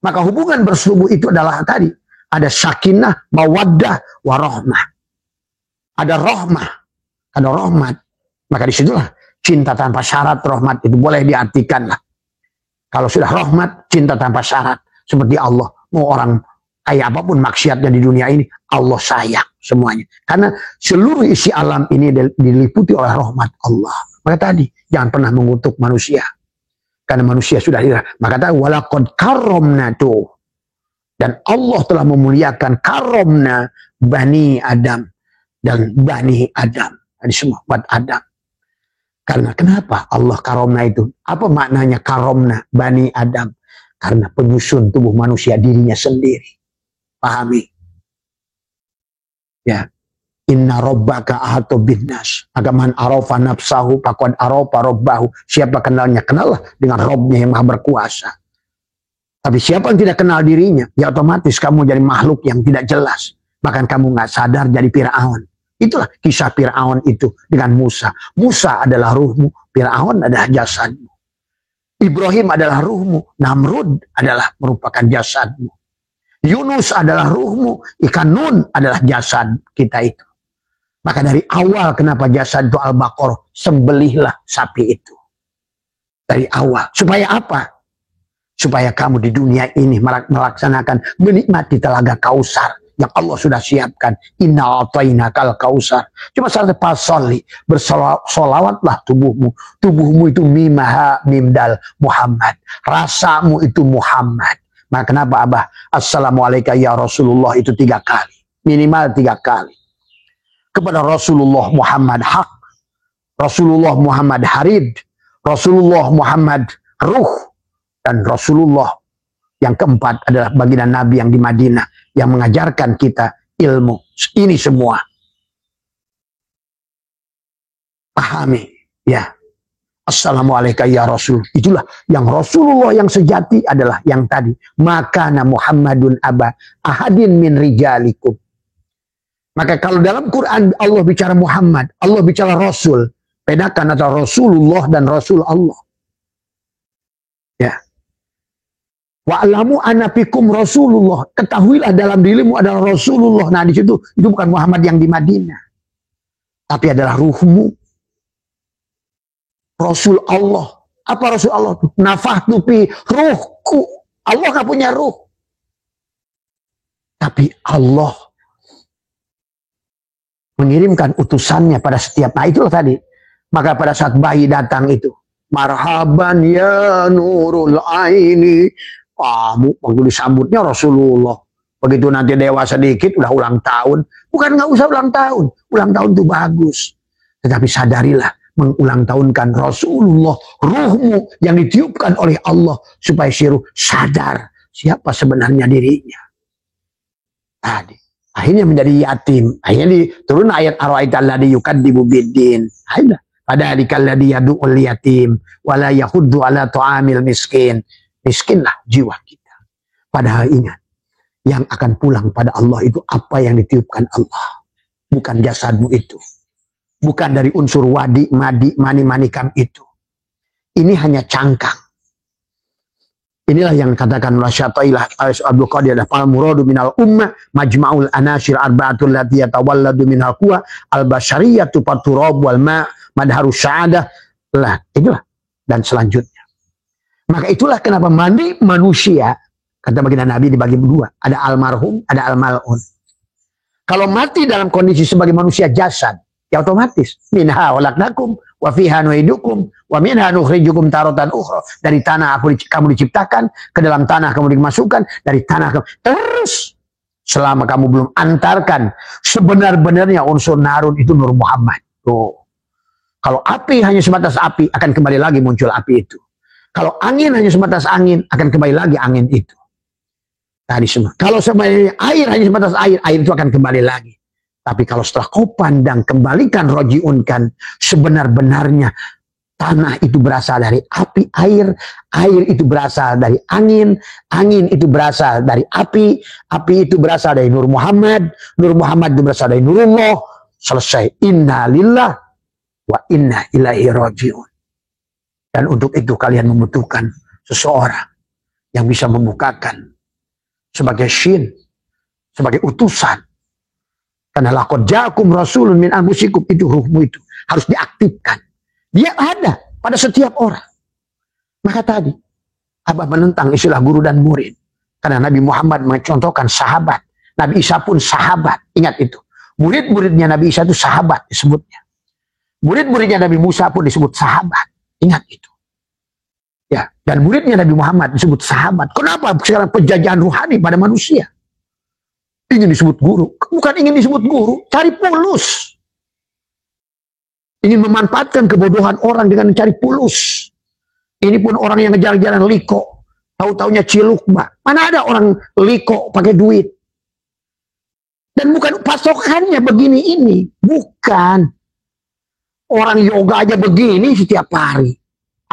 Maka hubungan bersetubuh itu adalah tadi, ada sakinah, mawaddah, warahmah. Ada rahmah, ada rahmat. Maka disitulah cinta tanpa syarat, rahmat itu boleh diartikan lah. Kalau sudah rahmat, cinta tanpa syarat. Seperti Allah, mau orang kayak apapun maksiatnya di dunia ini, Allah sayang semuanya. Karena seluruh isi alam ini diliputi oleh rahmat Allah. Maka tadi, jangan pernah mengutuk manusia. Karena manusia sudah tidak. Maka tadi, walaqad karomna tuh. Dan Allah telah memuliakan karomna Bani Adam. Dan Bani Adam. Ini semua buat Adam. Karena kenapa Allah karomna itu? Apa maknanya karomna Bani Adam? Karena penyusun tubuh manusia dirinya sendiri. Pahami? Ya. Inna rabbaka ahatu binnas. Maka man arafa nafsahu faqad arafa rabbahu. Siapa kenalnya? Kenallah dengan Rabbnya yang maha berkuasa. Tapi siapa yang tidak kenal dirinya, ya otomatis kamu jadi makhluk yang tidak jelas. Bahkan kamu nggak sadar jadi Fir'aun. Itulah kisah Fir'aun itu dengan Musa. Musa adalah ruhmu, Fir'aun adalah jasadmu. Ibrahim adalah ruhmu, Namrud adalah merupakan jasadmu. Yunus adalah ruhmu, ikan Nun adalah jasad kita itu. Maka dari awal kenapa jasad itu Al-Baqarah, sembelihlah sapi itu. Dari awal. Supaya apa? Supaya kamu di dunia ini melaksanakan, menikmati telaga Kausar yang Allah sudah siapkan. Inna a'tainakal kausar. Cuma syarat pasoli, bersolawatlah tubuhmu. Tubuhmu itu mimaha mimdal Muhammad. Rasamu itu Muhammad. Maka kenapa Abah? Assalamualaikum ya Rasulullah itu 3 kali. Minimal 3 kali. Kepada Rasulullah Muhammad hak, Rasulullah Muhammad harid, Rasulullah Muhammad ruh, dan Rasulullah yang keempat adalah baginda Nabi yang di Madinah yang mengajarkan kita ilmu. Ini semua. Pahami ya. Assalamualaikum ya Rasul. Itulah yang Rasulullah yang sejati adalah yang tadi. Makana Muhammadun aba ahadin min rijalikum. Maka kalau dalam Quran Allah bicara Muhammad, Allah bicara Rasul, bedakan antara Rasulullah dan Rasul Allah. Ya. Wa'lamu anna fikum Rasulullah. Ketahuilah dalam dirimu adalah Rasulullah. Nah di situ itu bukan Muhammad yang di Madinah, tapi adalah ruhmu. Rasul Allah. Apa Rasul Allah? Nafahtu fi ruhku. Allah gak punya ruh. Tapi Allah mengirimkan utusannya pada setiap. Nah itulah tadi. Maka pada saat bayi datang itu, marhaban ya nurul aini. Kamu waktu disambutnya Rasulullah. Begitu nanti dewasa dikit udah ulang tahun. Bukan nggak usah ulang tahun. Ulang tahun itu bagus. Tetapi sadarilah mengulang tahunkan Rasulullah, ruhmu yang ditiupkan oleh Allah supaya si ruh sadar siapa sebenarnya dirinya. Tadi akhirnya menjadi yatim. Akhirnya turun ayat ara'aital ladzi yukadzibu biddin. Akhirnya pada alladzi yad'ul yatim wala yahuddu ala ta'amil miskin. Miskinlah jiwa kita. Padahal ingat, yang akan pulang pada Allah itu apa yang ditiupkan Allah. Bukan jasadmu itu. Bukan dari unsur wadi, madi, mani, manikam itu. Ini hanya cangkang. Inilah yang katakan oleh Syatailah Abdul Qadir al muradu minal ummah majma'ul anasir arba'atul lati yatawalladu minal quwa al-bashariyatu faturab wal ma' madharus sa'adah lah. Itulah. Dan selanjutnya. Maka itulah kenapa mandi manusia, kata baginda Nabi dibagi 2. Ada almarhum, ada almal'un. Kalau mati dalam kondisi sebagai manusia jasad, ya otomatis minha walaknakum wa fiha nu'idukum wa minha nukhrijukum taratan ukhra. Dari tanah kamu diciptakan, ke dalam tanah kamu dimasukkan, dari tanah kamu terus selama kamu belum antarkan sebenar-benarnya unsur narun itu Nur Muhammad. Tuh. Kalau api hanya sebatas api, akan kembali lagi muncul api itu. Kalau angin hanya sebatas angin, akan kembali lagi angin itu. Tadi semua. Kalau sebenarnya air hanya sebatas air, air itu akan kembali lagi. Tapi kalau setelah kau pandang, kembalikan, rojiunkan, sebenar-benarnya tanah itu berasal dari api, air itu berasal dari angin itu berasal dari api itu berasal dari Nur Muhammad itu berasal dari Nurullah. Selesai. Inna lillah wa inna ilaihi rajiun. Dan untuk itu kalian membutuhkan seseorang yang bisa membukakan sebagai syin, sebagai utusan. Karena laqad ja'akum rasulun min anfusikum, itu hurufmu itu harus diaktifkan. Dia ada pada setiap orang. Maka tadi Abah menentang istilah guru dan murid. Karena Nabi Muhammad mencontohkan sahabat. Nabi Isa pun sahabat. Ingat itu. Murid-muridnya Nabi Isa itu sahabat disebutnya. Murid-muridnya Nabi Musa pun disebut sahabat. Ingat itu. Ya, dan muridnya Nabi Muhammad disebut sahabat. Kenapa sekarang penjajahan rohani pada manusia? Ingin disebut guru. Bukan ingin disebut guru, cari pulus. Ingin memanfaatkan kebodohan orang dengan mencari pulus. Ini pun orang yang ngejar-jaran liko. Tahu-taunya ciluk, Mbak. Mana ada orang liko pakai duit? Dan bukan pasokannya begini ini. Bukan. Orang yoga aja begini setiap hari.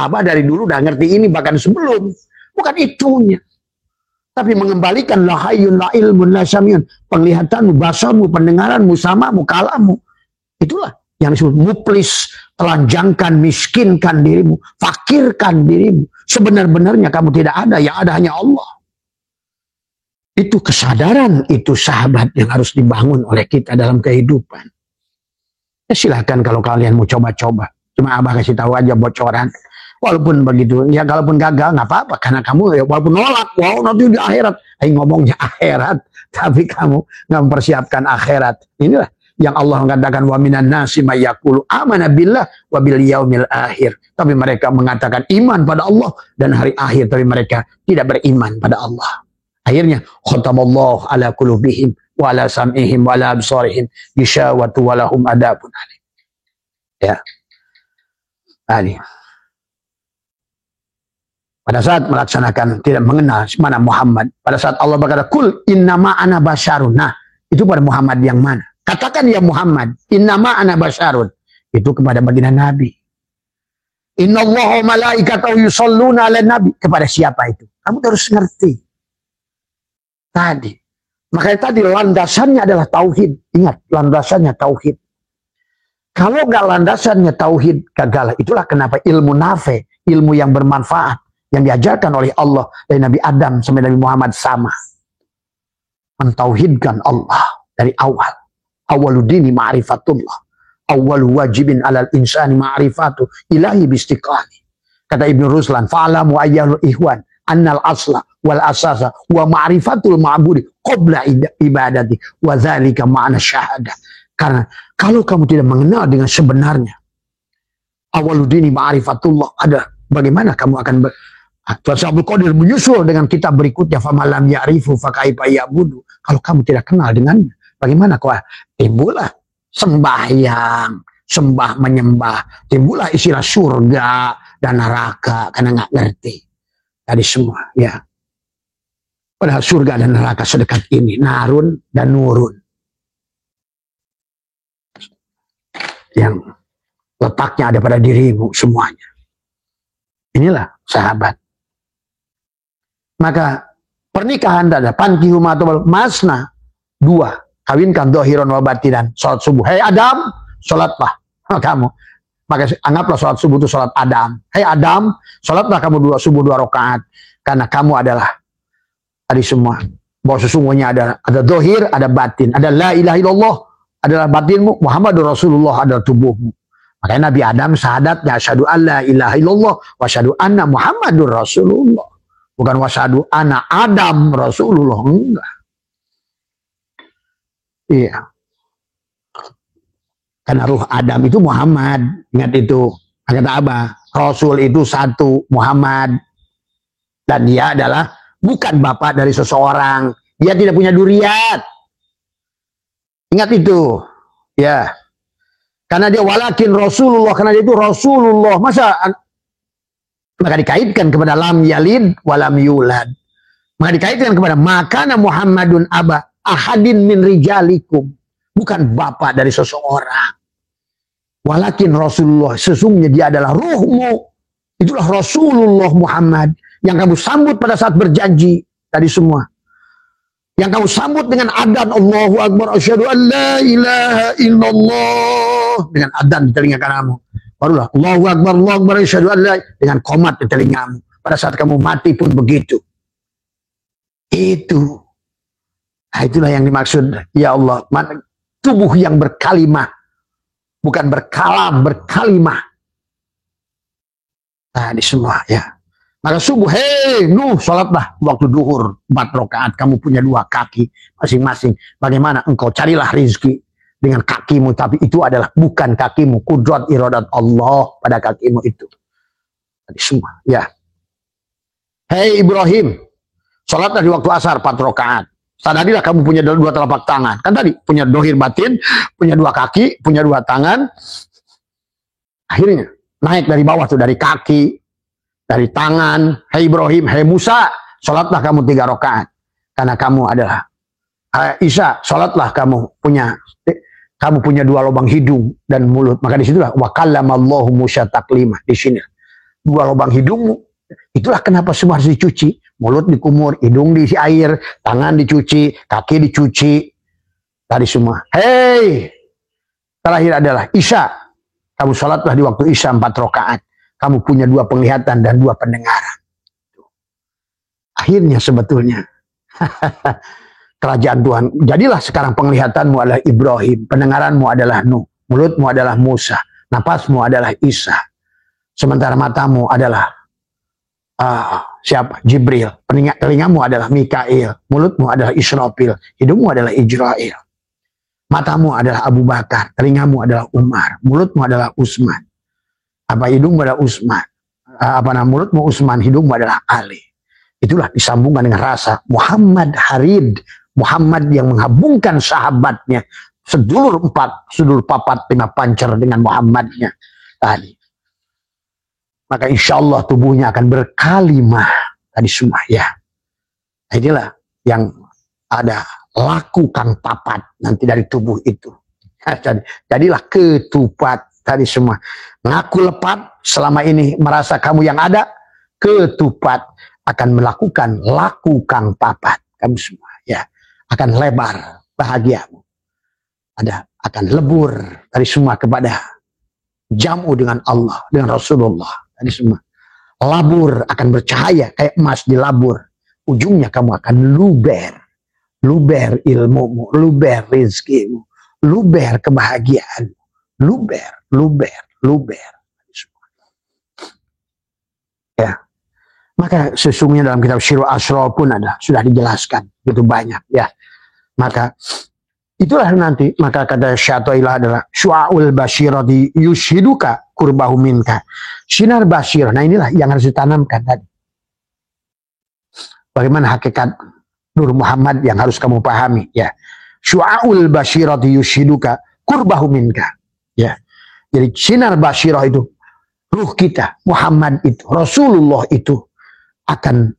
Abah dari dulu udah ngerti ini bahkan sebelum. Bukan itunya. Tapi mengembalikan la hayyun la ilmun la samiyun. Penglihatanmu, basarmu, pendengaranmu, samamu, kalamu. Itulah yang disebut muplis, telanjangkan, miskinkan dirimu, fakirkan dirimu. Sebenar-benarnya kamu tidak ada, yang ada hanya Allah. Itu kesadaran, itu sahabat yang harus dibangun oleh kita dalam kehidupan. Ya silahkan kalau kalian mau coba-coba. Cuma Abah kasih tahu aja bocoran. Walaupun begitu, ya kalaupun gagal nggak apa-apa. Karena kamu ya walaupun nolak, wow nanti di akhirat. Ngomongnya akhirat, tapi kamu nggak mempersiapkan akhirat. Inilah yang Allah mengatakan wa minan nasi may yaqulu amana billah wa bil yaumil akhir. Tapi mereka mengatakan iman pada Allah dan hari akhir, tapi mereka tidak beriman pada Allah. Akhirnya khatamallahu ala qulubihim wa ala sam'ihim wa ala absarihim ghishawatu wa lahum adabun alim. Ya. Tadi. Pada saat melaksanakan tidak mengenal mana Muhammad, pada saat Allah berkata kul innama ana basyarun. Nah, itu pada Muhammad yang mana? Katakan ya Muhammad, innama ana basyarun. Itu kepada baginda Nabi. Innallaha malaikatahu yusholluna 'alan nabi. Kepada siapa itu? Kamu harus ngerti. Tadi. Makanya tadi landasannya adalah tauhid. Ingat, landasannya tauhid. Kalau nggak landasannya tauhid, gagal. Itulah kenapa ilmu nafe, ilmu yang bermanfaat, yang diajarkan oleh Allah dari Nabi Adam sampai Nabi Muhammad sama. Mentauhidkan Allah dari awal. Awaludini ma'rifatullah. Awalu wajibin alal insani ma'rifatu ilahi bistiqani. Kata Ibn Ruslan, fa'alamu ayyalul ihwan annal asla wal asasa wa ma'rifatul ma'budi qabla ibadati wa dzalika ma'na syahadah. Karena kalau kamu tidak mengenal dengan sebenarnya awaludini ma'rifatullah, ada bagaimana kamu akan Tuan Abdul Qadir menyusul dengan kitab berikutnya famalam ya'rifu fakaifa ya'budu. Kalau kamu tidak kenal dengannya, bagaimana kau timbullah sembahyang, sembah menyembah, timbullah istilah surga dan neraka karena nggak ngerti tadi semua ya. Padahal surga dan neraka sedekat ini, narun dan nurun, yang letaknya ada pada dirimu semuanya. Inilah sahabat. Maka pernikahan ada pankihu matobal masna, dua, kawinkan dohiron wa batinan, sholat subuh. Hei Adam, sholatlah kamu. Maka anggaplah sholat subuh itu sholat Adam. Hei Adam, sholatlah kamu subuh 2 rakaat. Karena kamu adalah tadi semua. Bahwa sesungguhnya ada dohir, ada batin. Ada la ilaha illallah adalah batinmu, Muhammadur Rasulullah adalah tubuhmu. Makanya Nabi Adam syahadatnya asyhadu an la ilaha illallah wa asyhadu anna Muhammadur Rasulullah. Bukan wasyhadu anna Adam Rasulullah, enggak. Iya. Karena ruh Adam itu Muhammad. Ingat itu. Kata Abah, Rasul itu satu, Muhammad. Dan dia adalah bukan bapak dari seseorang. Dia tidak punya duriat. Ingat itu. Ya. Karena dia walakin Rasulullah. Karena dia itu Rasulullah. Masa Maka dikaitkan kepada lam yalid walam yulad. Maka dikaitkan kepada makana Muhammadun aba ahadin min rijalikum. Bukan bapak dari seseorang. Walakin Rasulullah, sesungguhnya dia adalah ruhmu. Itulah Rasulullah Muhammad yang kamu sambut pada saat berjanji tadi semua. Yang kamu sambut dengan adzan Allahu Akbar asyhadu an la ilaha illallah dengan adzan di telinga kananmu. Barulah Allahu Akbar asyhadu an la dengan qomat di telingamu. Pada saat kamu mati pun begitu. Itu. Nah, itulah yang dimaksud ya Allah, tubuh yang berkalimah. Bukan berkalam, berkalimah. Nah, di semua ya. Maka subuh, hei Nuh, sholatlah waktu duhur 4 rakaat. Kamu punya 2 kaki masing-masing. Bagaimana engkau carilah rizki dengan kakimu, tapi itu adalah bukan kakimu. Kudrat iradat Allah pada kakimu itu. Tadi semua, ya. Hei Ibrahim, sholatlah di waktu asar 4 rakaat. Sadarilah kamu punya 2 telapak tangan. Kan tadi punya dohir batin, punya 2 kaki, punya 2 tangan. Akhirnya naik dari bawah tuh, dari kaki, dari tangan. Hei Ibrahim, hei Musa, sholatlah kamu 3 rakaat. Karena kamu adalah Isa, sholatlah kamu punya 2 lubang hidung dan mulut. Maka disitulah wa kallamallahu Musa taklima. Di sini 2 lubang hidungmu. Itulah kenapa semua harus dicuci. Mulut dikumur, hidung diisi air, tangan dicuci, kaki dicuci. Tadi semua. Hei, terakhir adalah Isya. Kamu sholatlah di waktu Isya 4 rakaat. Kamu punya 2 penglihatan dan 2 pendengaran. Akhirnya sebetulnya kerajaan Tuhan. Jadilah sekarang penglihatanmu adalah Ibrahim, pendengaranmu adalah Nuh, mulutmu adalah Musa, napasmu adalah Isa. Sementara matamu adalah siapa? Jibril. Telingamu adalah Mikail. Mulutmu adalah Israfil. Hidungmu adalah Ijrail. Matamu adalah Abu Bakar. Telingamu adalah Umar. Mulutmu adalah Utsman. Hidungmu adalah Utsman. Mulutmu Utsman. Hidungmu adalah Ali. Itulah disambungkan dengan rasa Muhammad Harid. Muhammad yang menggabungkan sahabatnya. Sedulur 4, sedulur 4, 5 pancer dengan Muhammadnya tadi. Maka insya Allah tubuhnya akan berkalimah tadi semua ya. Nah, inilah yang ada laku kang papat nanti dari tubuh itu. Jadilah ketupat tadi semua. Ngaku lepat selama ini merasa kamu yang ada. Ketupat akan melakukan laku kang papat. Kamu semua ya. Akan lebar bahagiamu. Akan lebur tadi semua kepada jamu dengan Allah, dengan Rasulullah. Tadi semua. Labur akan bercahaya kayak emas dilabur. Ujungnya kamu akan luber. Luber ilmumu, luber rizkimu, luber kebahagiaan. Luber. Tadi semua. Ya. Maka sesungguhnya dalam kitab Syirul Asrar pun sudah dijelaskan. Begitu banyak ya. Maka itulah nanti, maka kata Syatoilah adalah syu'aul basyirati yushiduka kurbahu minka. Sinar basyir, nah inilah yang harus ditanamkan tadi. Bagaimana hakikat Nur Muhammad yang harus kamu pahami ya. Syu'aul basyirati yushiduka kurbahu minka. Ya. Jadi sinar basyirah itu ruh kita, Muhammad itu, Rasulullah itu akan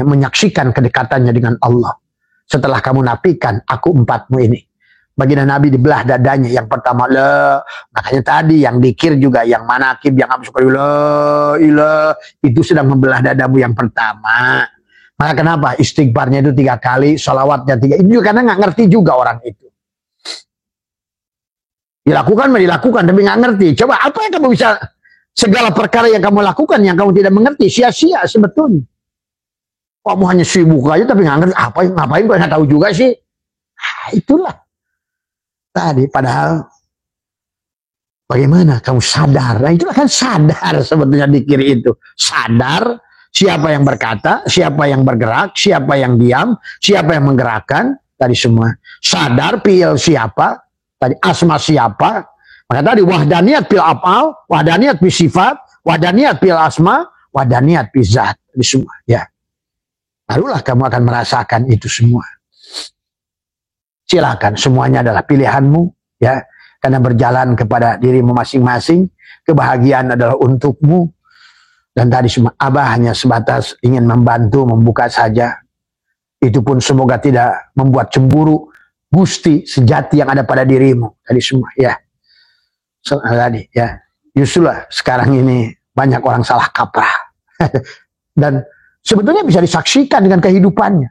menyaksikan kedekatannya dengan Allah. Setelah kamu nafikan aku 4mu ini. Baginda Nabi dibelah dadanya. Yang pertama la, makanya tadi yang dikir juga, yang manakib, yang absukari la ilah, itu sedang membelah dadamu yang pertama. Maka kenapa istighfarnya itu 3 kali, sholawatnya 3, itu juga karena nggak ngerti juga orang itu. Dilakukan tapi nggak ngerti. Coba apa yang kamu bisa, segala perkara yang kamu lakukan yang kamu tidak mengerti, sia-sia sebetulnya. Kamu hanya sibuk aja tapi nggak ngerti ngapain kok nggak tahu juga sih. Nah, itulah tadi. Padahal bagaimana kamu sadar? Nah, itulah kan sadar sebetulnya dikir itu. Sadar siapa yang berkata, siapa yang bergerak, siapa yang diam, siapa yang menggerakkan tadi semua. Sadar fiil siapa, tadi asma siapa. Maka tadi wahdaniyat fil af'al, wahdaniyat fil sifat, wahdaniyat fil asma, wahdaniyat fil zat. Tadi semua ya. Barulah kamu akan merasakan itu semua. Silakan, semuanya adalah pilihanmu ya, karena berjalan kepada dirimu masing-masing. Kebahagiaan adalah untukmu. Dan tadi semua Abah hanya sebatas ingin membantu membuka saja. Itu pun semoga tidak membuat cemburu Gusti sejati yang ada pada dirimu. Tadi semua ya. Tadi ya. Justru sekarang ini banyak orang salah kaprah. Dan sebetulnya bisa disaksikan dengan kehidupannya.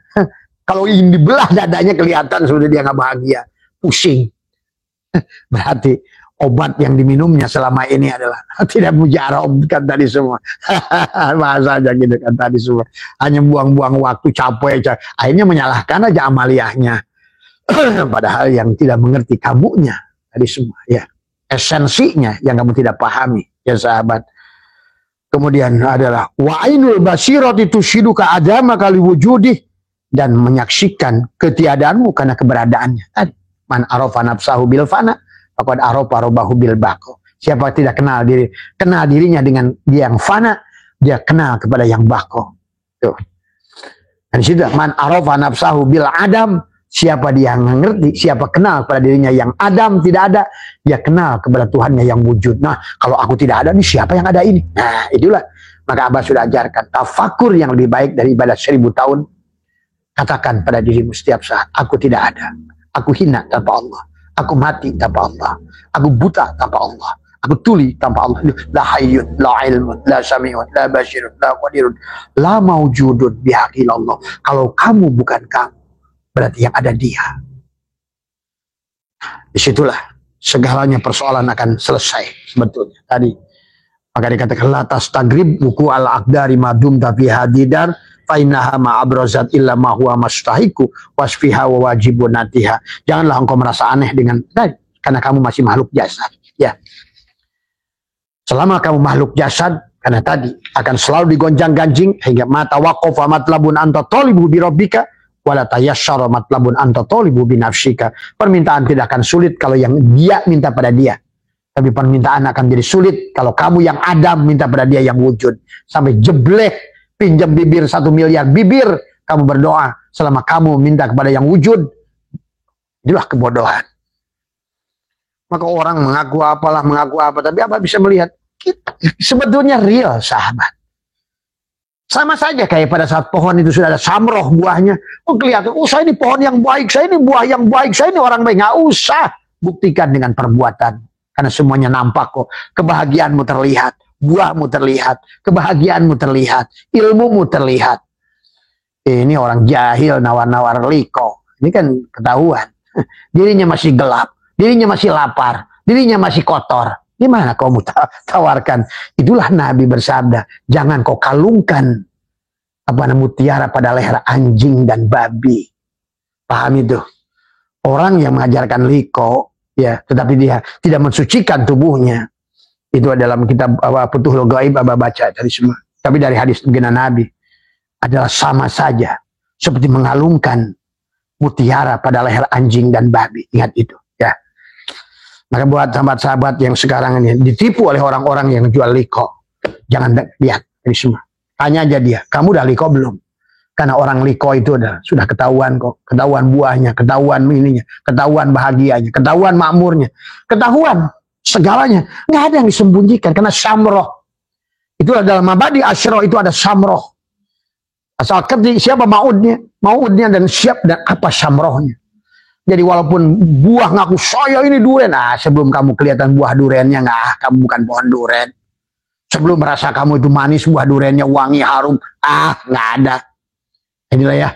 Kalau ingin dibelah dadanya kelihatan sebenarnya dia nggak bahagia, pusing. Berarti obat yang diminumnya selama ini adalah tidak mujarab kan tadi semua. Bahasanya gitu kan tadi semua. Hanya buang-buang waktu, capek. Akhirnya menyalahkan aja amaliyahnya. Padahal yang tidak mengerti kamunya tadi semua ya. Esensinya yang kamu tidak pahami ya sahabat. Kemudian adalah wa'inul basirati tushiduka adama kali wujudih, dan menyaksikan ketiadaanmu karena keberadaannya. Tadi man arafa nafsahu bil fana faqad arafa rabbahu bil baqo. Siapa tidak kenal dirinya dengan dia yang fana, dia kenal kepada yang baqo. Tuh. Dan situ man arafa nafsahu bil adam, siapa dia yang mengerti, siapa kenal kepada dirinya yang adam tidak ada, dia kenal kepada Tuhannya yang wujud. Nah, kalau aku tidak ada, nih siapa yang ada ini? Nah, itulah. Maka Abah sudah ajarkan tafakur yang lebih baik dari ibadah 1000 tahun. Katakan pada dirimu setiap saat, aku tidak ada. Aku hina tanpa Allah. Aku mati tanpa Allah. Aku buta tanpa Allah. Aku tuli tanpa Allah. La hayyun, la ilmun, la sami'un, la basirun, la qadirun, la mawjudun bihaqillallah. Kalau kamu bukan kamu, berarti yang ada dia. Disitulah segalanya persoalan akan selesai sebetulnya. Tadi maka dikatakan la tastagrib buku al-aqdari madum tapi hadidar fainaha ma'abrazat illa ma huwa mustahiqu wasfiha wa wajibun natiha. Janganlah engkau merasa aneh dengan karena kamu masih makhluk jasad ya. Selama kamu makhluk jasad, karena tadi akan selalu digonjang-ganjing hingga mata waqafa matlabun anta talibu bi rabbika wala tayassara matlabun anta talibu bi nafsika. Permintaan tidak akan sulit kalau yang dia minta pada dia. Tapi permintaan akan jadi sulit kalau kamu yang adam minta pada dia yang wujud. Sampai jeblek pinjam bibir 1 miliar bibir, kamu berdoa selama kamu minta kepada yang wujud. Itulah kebodohan. Maka orang mengaku apalah, mengaku apa, tapi apa bisa melihat kita sebetulnya real sahabat. Sama saja kayak pada saat pohon itu sudah ada samroh buahnya. Oh kelihatan, oh saya ini pohon yang baik, saya ini buah yang baik, saya ini orang baik. Nggak usah buktikan dengan perbuatan. Karena semuanya nampak kok. Kebahagiaanmu terlihat, buahmu terlihat, kebahagiaanmu terlihat, ilmumu terlihat. Ini orang jahil nawar-nawar liko. Ini kan ketahuan. Dirinya masih gelap, dirinya masih lapar, dirinya masih kotor. Gimana kau mau tawarkan? Itulah Nabi bersabda, jangan kau kalungkan mutiara pada leher anjing dan babi. Paham itu? Orang yang mengajarkan liko, ya, tetapi dia tidak mensucikan tubuhnya. Itu dalam kitab Futuhul Ghaib Abah baca dari semua. Tapi dari hadis baginda Nabi adalah sama saja seperti mengalungkan mutiara pada leher anjing dan babi. Ingat itu, ya. Maka buat sahabat-sahabat yang sekarang ini ditipu oleh orang-orang yang jual liko, jangan lihat ini semua. Tanya aja dia, kamu udah liko belum? Karena orang liko itu sudah ketahuan kok, ketahuan buahnya, ketahuan ininya, ketahuan bahagianya, ketahuan makmurnya, ketahuan segalanya. Nggak ada yang disembunyikan karena samroh. Itu dalam mabadi asyroh itu ada samroh. Asal ketik siapa maudnya dan siap dan apa samrohnya. Jadi walaupun buah ngaku saya ini durian, sebelum kamu kelihatan buah duriannya kamu bukan pohon durian. Sebelum merasa kamu itu manis, buah duriannya wangi harum, nggak ada. Inilah ya.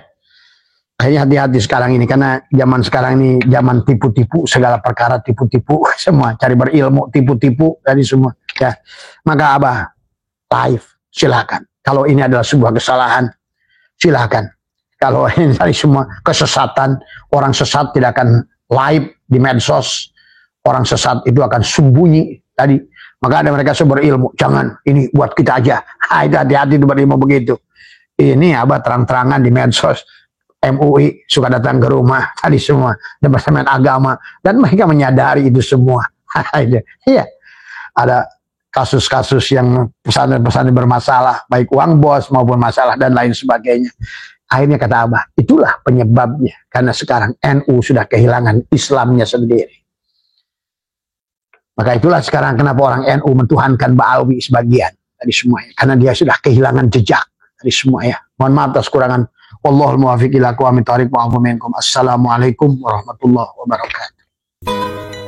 Akhirnya hati-hati sekarang ini karena zaman sekarang ini zaman tipu-tipu, segala perkara tipu-tipu, semua cari berilmu, tipu-tipu dari semua. Ya, maka Abah live silakan. Kalau ini adalah sebuah kesalahan, silakan. Kalau ini dari semua kesesatan, orang sesat tidak akan live di medsos. Orang sesat itu akan sembunyi tadi. Maka ada mereka berilmu, jangan ini buat kita aja. Itu hati-hati itu berilmu begitu. Ini Abah terang-terangan di medsos. MUI suka datang ke rumah tadi semua, Departemen Agama, dan mereka menyadari itu semua. Iya, ada kasus-kasus yang pesantren-pesantren bermasalah, baik uang bos maupun masalah dan lain sebagainya. Akhirnya kata Abah, itulah penyebabnya. Karena sekarang NU sudah kehilangan Islamnya sendiri. Maka itulah sekarang kenapa orang NU mentuhankan Ba'alwi sebagian. dari semua ya. Karena dia sudah kehilangan jejak dari semua ya. Mohon maaf atas kurangan. Wallahul muwaffiq ila aqwamit thoriq wa afu minkum. Assalamualaikum warahmatullahi wabarakatuh.